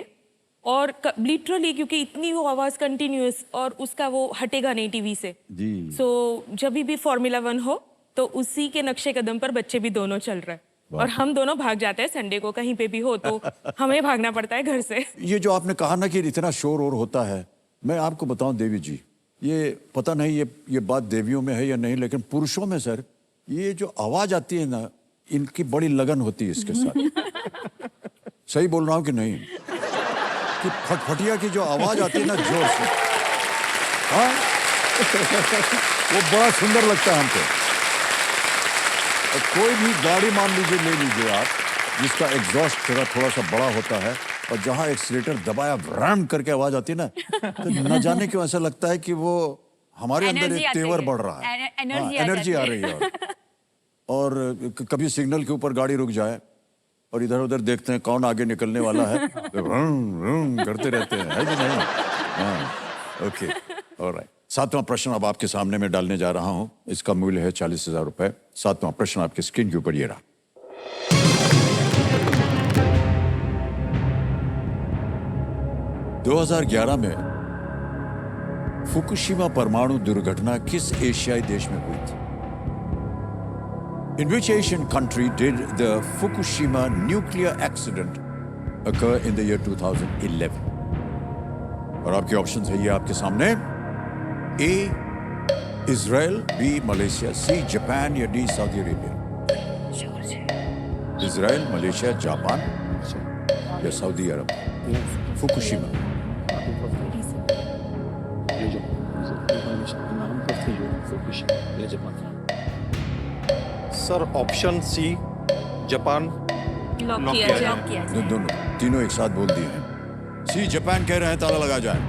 और लिटरली, क्योंकि इतनी वो आवाज कंटिन्यूअस और उसका वो हटेगा नहीं टीवी से। जी। सो जब भी फॉर्मूला 1 हो तो उसी के नक्शे कदम पर बच्चे भी दोनों चल रहे हैं। और हम दोनों भाग जाते हैं संडे को, कहीं पे भी हो तो हमें भागना पड़ता है घर से। ये जो आपने कहा ना कि इतना शोर और होता है, मैं आपको बताऊं देवी जी, ये पता नहीं ये बात देवियों में है या नहीं, लेकिन पुरुषों में सर ये जो आवाज आती है ना, इनकी बड़ी लगन होती है इसके साथ। सही बोल रहा हूं कि नहीं? कि फटफटिया की जो आवाज आती है ना जोर से, हाँ, वो बड़ा सुंदर लगता है हमको। और कोई भी गाड़ी मान लीजिए, ले लीजिए आप, जिसका एग्जॉस्ट थोड़ा सा बड़ा होता है और जहां एक्सीलेटर दबाया व्राम करके आवाज आती है ना, तो न जाने क्यों ऐसा लगता है कि वो हमारे अंदर एनर्जी एक आती तेवर है। बढ़ रहा है। एनर्जी हाँ, आ एनर्जी आ जाती रही है। और कभी सिग्नल के ऊपर गाड़ी रुक जाए और इधर उधर देखते हैं कौन आगे निकलने वाला है, तो करते रहते हैं, है कि नहीं? हाँ, ओके, ऑलराइट। 7वां प्रश्न अब आपके सामने मैं डालने जा रहा हूं। इसका मूल्य है 40,000 रुपए। 7वां प्रश्न आपके स्क्रीन के ऊपर ये रहा। 2011 में फुकुशिमा परमाणु दुर्घटना किस एशियाई देश में हुई थी? In which Asian country did the Fukushima nuclear accident occur in the year 2011? और आपके ऑप्शंस है ये आपके सामने। A Israel, B Malaysia, C Japan या D Saudi Arabia. Israel, Malaysia, Japan या Saudi Arab. Fukushima. Sir option C Japan lock किया जाए। दोनों तीनों एक साथ बोल दिए हैं। सी जापान कह रहे हैं, ताला लगा जाए।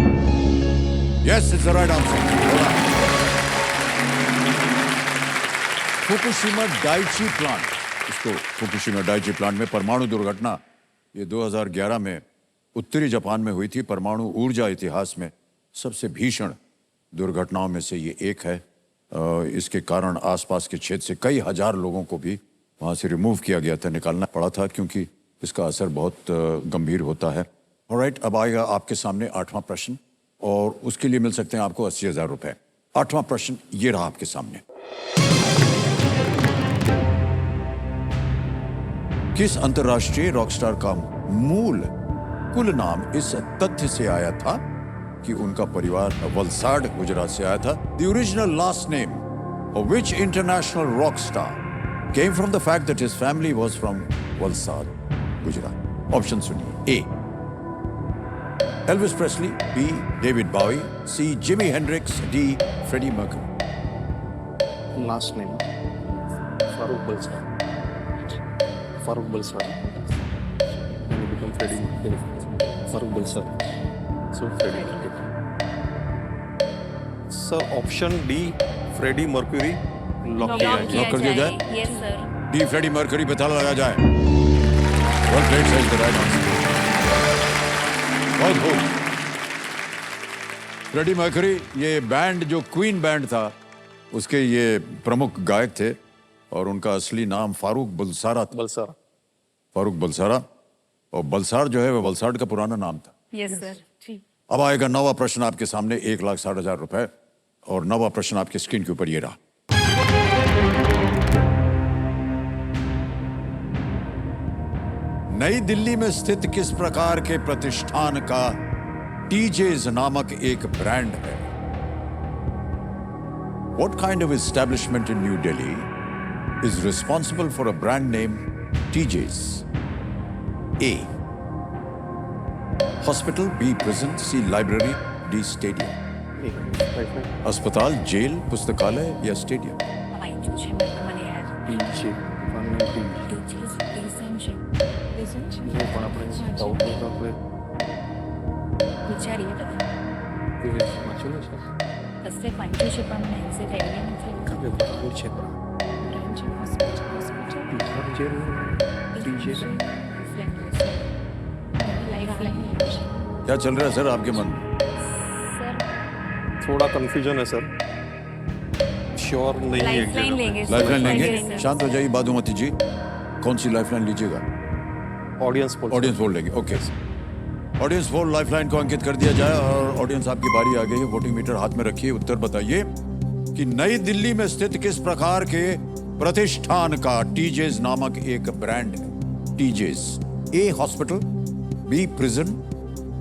Yes it's the right answer. Fukushima Daiichi plant, इसको फुकुशिमा डाइची प्लांट में परमाणु दुर्घटना ये 2011 में उत्तरी जापान में हुई थी। परमाणु ऊर्जा इतिहास में सबसे भीषण दुर्घटनाओं में से ये एक है। इसके कारण आसपास के क्षेत्र से कई हजार लोगों को भी वहाँ से रिमूव किया गया था, निकालना पड़ा था, क्योंकि इसका असर बहुत गंभीर होता है। ऑलराइट, अब आएगा आपके सामने 8वां प्रश्न और उसके लिए मिल सकते हैं आपको 80,000 रुपए। 8वां प्रश्न ये रहा आपके सामने। किस अंतर्राष्ट्रीय रॉकस्टार का मूल कुल नाम इस तथ्य से आया था कि उनका परिवार वलसाड गुजरात से आया था? The original last name of which international rock star came from the fact that his family was from Valsad, Gujarat? Option सुनिए। A. Elvis Presley, B. David Bowie, C. Jimi Hendrix, D. Freddie Mercury. Last name Farooq Bulsara. Farooq Bulsara. Become Freddie Farooq Bulsara. So Freddie. Sir option D Freddie Mercury lock किया जाए। Lock कर दिया जाए। Yes sir. D. Freddie Mercury पे ताला लगा जाए। Well played, sir, is the right answer. बहुत खूब। फ्रेडी मर्करी ये बैंड जो क्वीन बैंड था उसके ये प्रमुख गायक थे और उनका असली नाम फारूक बलसारा था। बलसारा। फारूक बलसारा। और बलसार जो है वो वलसाड का पुराना नाम था। Yes sir. अब आएगा 9वां प्रश्न आपके सामने, 1,60,000 रुपए। और 9वां प्रश्न आपके स्क्रीन के ऊपर ये रहा। नई दिल्ली में स्थित किस प्रकार के प्रतिष्ठान का टीजेज नामक एक ब्रांड है? What kind of establishment in New Delhi is responsible for a brand name TJ's? A. Hospital, B. Prison, C. Library, D. Stadium. अस्पताल, जेल, पुस्तकालय या स्टेडियम? क्या चल रहा है सर आपके मन में? थोड़ा कंफ्यूजन है सर। श्योर नहीं है। लाइफलाइन लेंगे। लाइफलाइन लेंगे? शांत हो जाइए बादुमती जी। कौन सी लाइफलाइन लीजिएगा? Audience poll. ऑडियंस पोल लेंगे, ओके। ऑडियंस पोल लाइफलाइन को अंकित कर दिया जाए और ऑडियंस आपकी बारी आ गई है। वोटिंग मीटर हाथ में रखिए, उत्तर बताइए कि नई दिल्ली में स्थित किस प्रकार के प्रतिष्ठान का टीजेज नामक एक ब्रांड है? टीजेज। A. Hospital, B. Prison,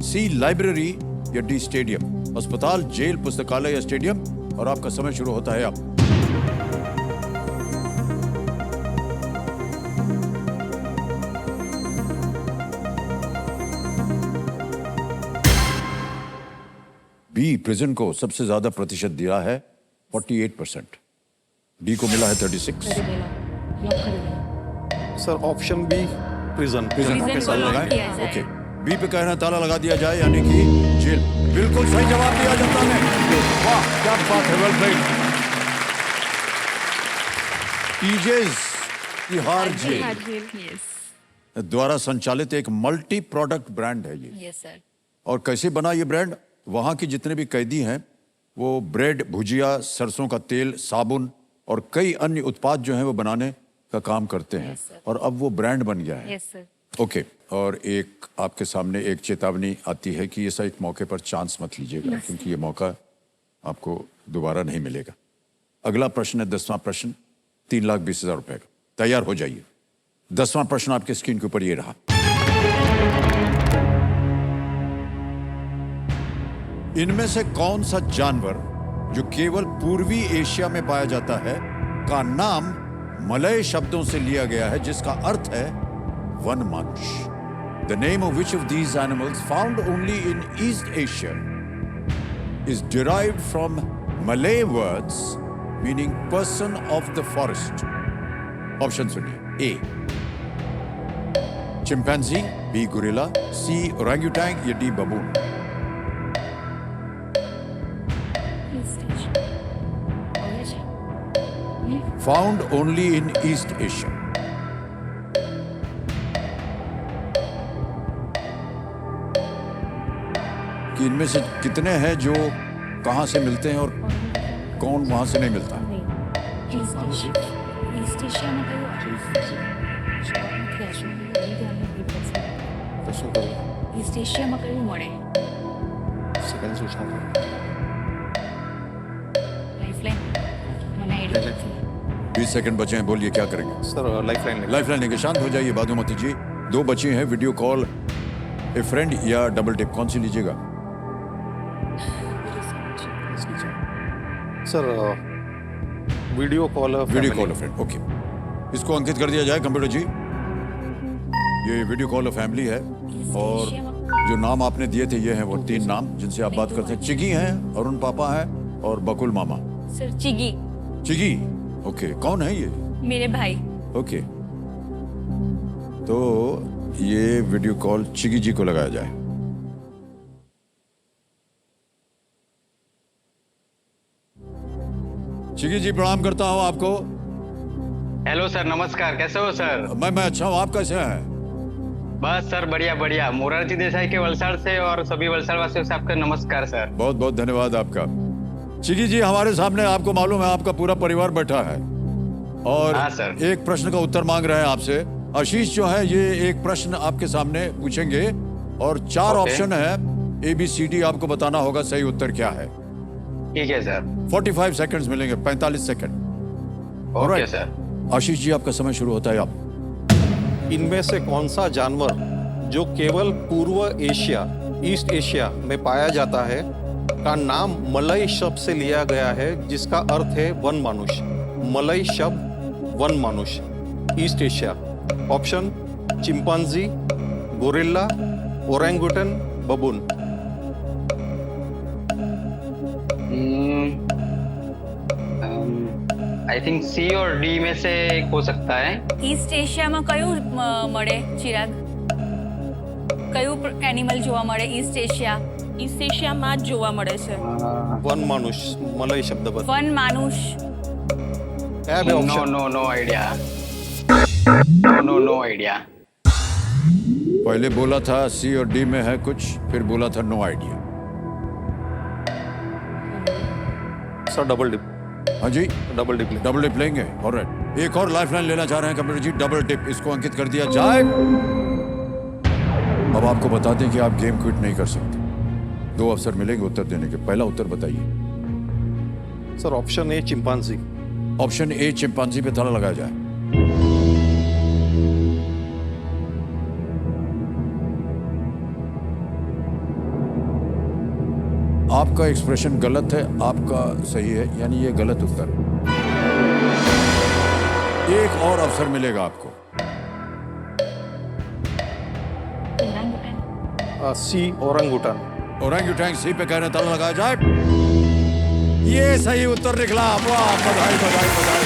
C. Library या डी. स्टेडियम? अस्पताल, जेल, पुस्तकालय या स्टेडियम? और आपका समय शुरू होता है अब। बी. प्रिजन को सबसे ज्यादा प्रतिशत दिया है 48%। डी को मिला है 36। Sir option B prison. Prison पे ताला लगाएं। ओके, बी पे कह रहे हैं ताला लगा दिया जाए, यानी कि जेल। बिल्कुल सही जवाब दिया जाता है। वाह क्या बात है, वेल प्लेड। टीजेज तिहाड़ जेल द्वारा संचालित एक मल्टी प्रोडक्ट ब्रांड है ये। Yes sir. और कैसे बना ये ब्रांड? वहाँ के जितने भी कैदी हैं वो ब्रेड, भुजिया, सरसों का तेल, साबुन और कई अन्य उत्पाद जो हैं वो बनाने का काम करते हैं। और अब वो ब्रांड बन गया है। Yes sir. ओके, और एक आपके सामने एक चेतावनी आती है कि ऐसा एक मौके पर चांस मत लीजिएगा, क्योंकि ये मौका आपको दोबारा नहीं मिलेगा। अगला प्रश्न है 10वां प्रश्न, 3,20,000 रुपए का। तैयार हो जाइए। 10वां प्रश्न आपके स्क्रीन के ऊपर ये रहा। इनमें से कौन सा जानवर जो केवल पूर्वी एशिया में पाया जाता है का नाम मलय शब्दों से लिया गया है जिसका अर्थ है वन मानुष? The name of which of these animals found only in East Asia is derived from Malay words meaning person of the forest. Option सुनिए। A chimpanzee, B gorilla, C orangutan या D बबून। Found only in East Asia. कि इनमें से कितने हैं जो कहां से मिलते हैं और कौन वहां से नहीं मिलता? ईस्ट एशिया में ईस्ट एशिया में कયું મળે? લાઈફલાઈન મને આઈડિયા નથી। 20 सेकंड बचे हैं, बोलिए क्या करेंगे? सर लाइफलाइन लाइफलाइन लेंगे। शांत हो जाइए, बादुमती जी। 2 बची हैं, वीडियो कॉल ए फ्रेंड या डबल टिप, कौन सी लीजिएगा? Sir video call video call friend, okay. इसको अंकित कर दिया जाए कंप्यूटर जी। ये वीडियो कॉल फैमिली है और जो नाम आपने दिए थे ये हैं वो 3 नाम जिनसे आप बात करते हैं। चिगी हैं, अरुण पापा है और बकुल मामा। Sir Chigi Chigi, okay. कौन है ये? मेरे भाई। ओके, तो ये वीडियो कॉल चिगी जी को लगाया जाए। चिगी जी प्रणाम करता हूं आपको। हेलो सर, नमस्कार। कैसे हो सर? मैं अच्छा हूं, आप कैसे हैं? बस सर बढ़िया बढ़िया। मोरारजी देसाई के वलसाड़ से और सभी वलसाड़ वासियों से आपका नमस्कार सर। बहुत बहुत धन्यवाद आपका। चिगी जी, हमारे सामने आपको मालूम है आपका पूरा परिवार बैठा है और हाँ सर। एक प्रश्न का उत्तर मांग रहे हैं आपसे। आशीष जो है ये एक प्रश्न आपके सामने पूछेंगे और 4 ऑप्शन है, ABCD आपको बताना होगा सही उत्तर क्या है। ठीक है सर। 45 सेकंड्स मिलेंगे, 45 second. Okay sir. Ashish ji आपका समय शुरू होता है अब। इनमें से कौन सा जानवर जो केवल पूर्व एशिया ईस्ट एशिया में पाया जाता है का नाम मलय शब्द से लिया गया है जिसका अर्थ है वन मनुष्य? मलय शब्द वन मनुष्य, East Asia. Option chimpanzee, gorilla, orangutan, baboon. I think C और डी में से एक हो सकता है। ઈસ્ટ એશિયામાં કયું મળે ચિરાગ? કયું એનિમલ જોવા મળે ઈસ્ટ એશિયા? ઈસ્ટ એશિયામાં જ જોવા મળે છે। वन मनुष्य मलय शब्द पर વન માનુષ। क्या है no option? No no idea. No no idea. पहले बोला था C और D में है कुछ, फिर बोला था no idea. Sir double dip. हाँ जी, डबल डिप डबल टिप लेंगे। ऑलराइट, एक और लाइफलाइन लेना चाह रहे हैं कंप्यूटर जी, डबल टिप। इसको अंकित कर दिया जाए। अब आपको बता दें कि आप गेम क्विट नहीं कर सकते। 2 अवसर मिलेंगे उत्तर देने के। पहला उत्तर बताइए। Sir option A chimpanzee. Option A chimpanzee पे ताला लगाया जाए। आपका एक्सप्रेशन गलत है, आपका सही है, यानी ये गलत उत्तर। एक और अवसर मिलेगा आपको। सी ओरंगुटान। ओरंगुटैन सी पे कह रहे हैं, ताला लगाया जाए। ये सही उत्तर निकला। वाह, बधाई बधाई बधाई।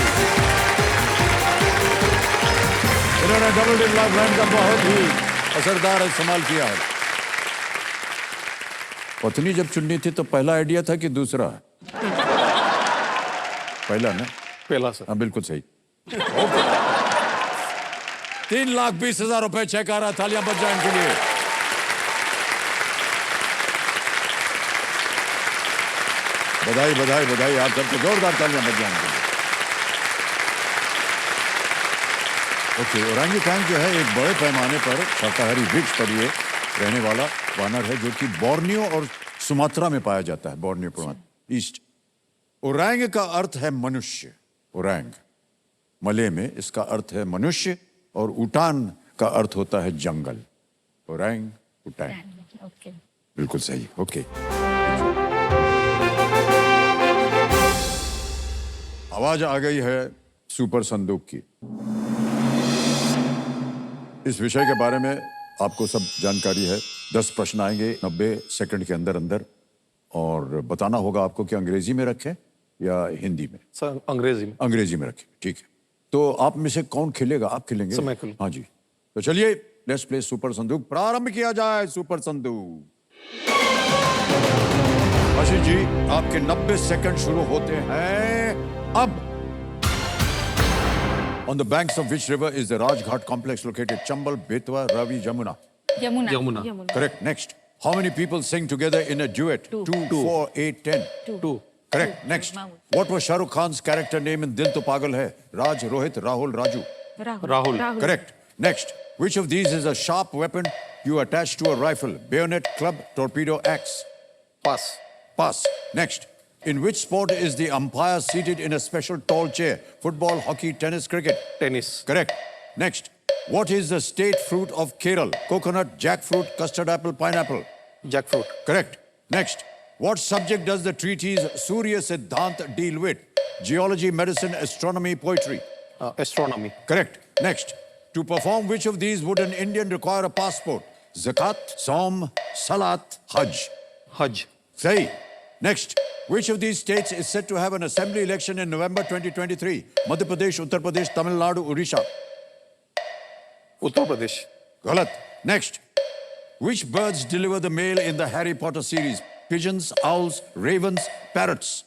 इन्होंने डबल डिप लाइफलाइन का बहुत ही असरदार इस्तेमाल किया है। पत्नी जब चुननी थी तो पहला आइडिया था कि दूसरा? पहला ना? पहला सर। हाँ बिल्कुल सही। 3,20,000 रुपए चेक आ रहा। तालियां बज जाए इनके लिए। बधाई बधाई बधाई, आप सबको जोरदार तालियां बज जाए इनके लिए। ओके, ओरंगुटैन जो है एक बड़े पैमाने पर शाकाहारी वृक्ष पर ये रहने वाला वानर है जो कि बोर्नियो और सुमात्रा में पाया जाता है। बोर्नियो प्रांत ईस्ट। ओरंग का अर्थ है मनुष्य, ओरंग। मलय में इसका अर्थ है मनुष्य और उटान का अर्थ होता है जंगल। ओरंग उटान। ओके बिल्कुल सही। ओके, आवाज आ गई है सुपर संदूक की। इस विषय के बारे में आपको सब जानकारी है। 10 प्रश्न आएंगे 90 सेकंड के अंदर अंदर, और बताना होगा आपको कि अंग्रेजी में रखें या हिंदी में। सर अंग्रेजी में। अंग्रेजी में रखें, ठीक है। तो आप में से कौन खेलेगा? आप खेलेंगे? मैं खेलूं। हाँ जी, तो चलिए लेट्स प्ले सुपर संदूक। प्रारंभ किया जाए सुपर संदूक। आशीष जी, आपके 90 सेकंड शुरू होते हैं अब। On the banks of which river is the Rajghat complex located? Chambal, Betwa, Ravi, Jamuna. Yamuna Correct. Next. How many people sing together in a duet? 2, 4, 8, 10. 2. Correct. Next. What was Shah Rukh Khan's character name in Dil To Pagal Hai? Raj, Rohit, Rahul, Raju. Rahul. Correct. Next. Which of these is a sharp weapon you attach to a rifle? Bayonet, club, torpedo, axe. Pass. Pass. Next. In which sport is the umpire seated in a special tall chair? Football, hockey, tennis, cricket. Tennis. Correct. Next. What is the state fruit of Kerala? Coconut, jackfruit, custard apple, pineapple. Jackfruit. Correct. Next. What subject does the treatise Surya Siddhant deal with? Geology, medicine, astronomy, poetry. Astronomy. Correct. Next. To perform which of these would an Indian require a passport? Zakat, Saum, Salat, Hajj. Hajj. Sahi. Next. Which of these states is set to have an assembly election in November 2023? Madhya Pradesh, Uttar Pradesh, Tamil Nadu, Odisha. Uttar Pradesh. Galat. Next. Which birds deliver the mail in the Harry Potter series? Pigeons, owls, ravens, parrots.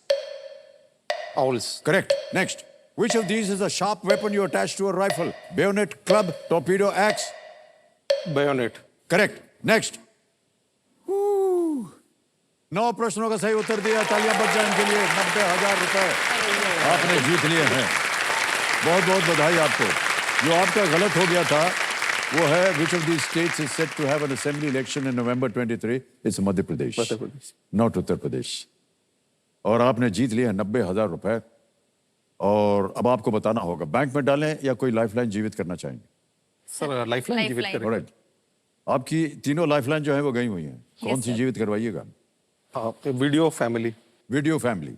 Owls. Correct. Next. Which of these is a sharp weapon you attach to a rifle? Bayonet, club, torpedo, axe. Bayonet. Correct. Next. 9 प्रश्नों का सही उत्तर दिया। तालियां बज जाएं इनके लिए। 90,000 रुपए आपने जीत लिए हैं। बहुत बहुत बधाई आपको। जो आपका गलत हो गया था वो है which of these states is set to have an assembly election in November 23? It's Madhya Pradesh, not Uttar Pradesh. और आपने जीत लिए 90,000 रुपए। और अब आपको बताना होगा बैंक में डालें या कोई लाइफलाइन जीवित करना चाहेंगे? सर लाइफलाइन जीवित करें। Alright. आपकी तीनों लाइफलाइन जो है वो गई हुई हैं। कौन सी जीवित करवाइएगा? Video family. वीडियो फैमिली,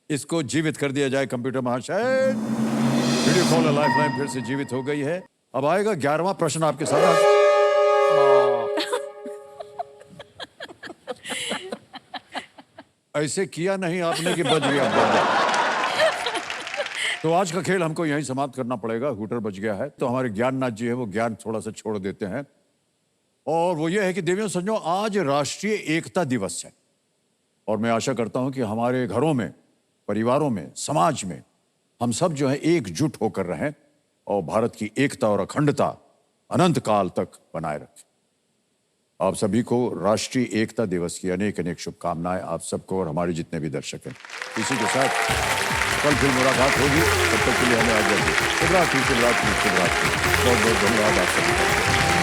इसको जीवित कर दिया जाए कंप्यूटर महाशय। वीडियो कॉल लाइफलाइन फिर से जीवित हो गई है। अब आएगा 11वां प्रश्न आपके साथ। ऐसे किया नहीं आपने कि बच गया। तो आज का खेल हमको यहीं समाप्त करना पड़ेगा। हूटर बच गया है तो हमारे ज्ञाननाथ जी है वो ज्ञान थोड़ा सा छोड़ देते हैं। और वो ये है कि देवियों संजों, आज राष्ट्रीय एकता दिवस है। और मैं आशा करता हूं कि हमारे घरों में, परिवारों में, समाज में हम सब जो है एकजुट होकर रहें और भारत की एकता और अखंडता अनंत काल तक बनाए रखें। आप सभी को राष्ट्रीय एकता दिवस की अनेक अनेक शुभकामनाएं, आप सबको और हमारे जितने भी दर्शक हैं। इसी के साथ कल फिर मुलाकात होगी। तब तक के लिए हमें आज्ञा दीजिए। शुभरात्रि, शुभरात्रि, शुभरात्रि। बहुत बहुत धन्यवाद आप सभी का।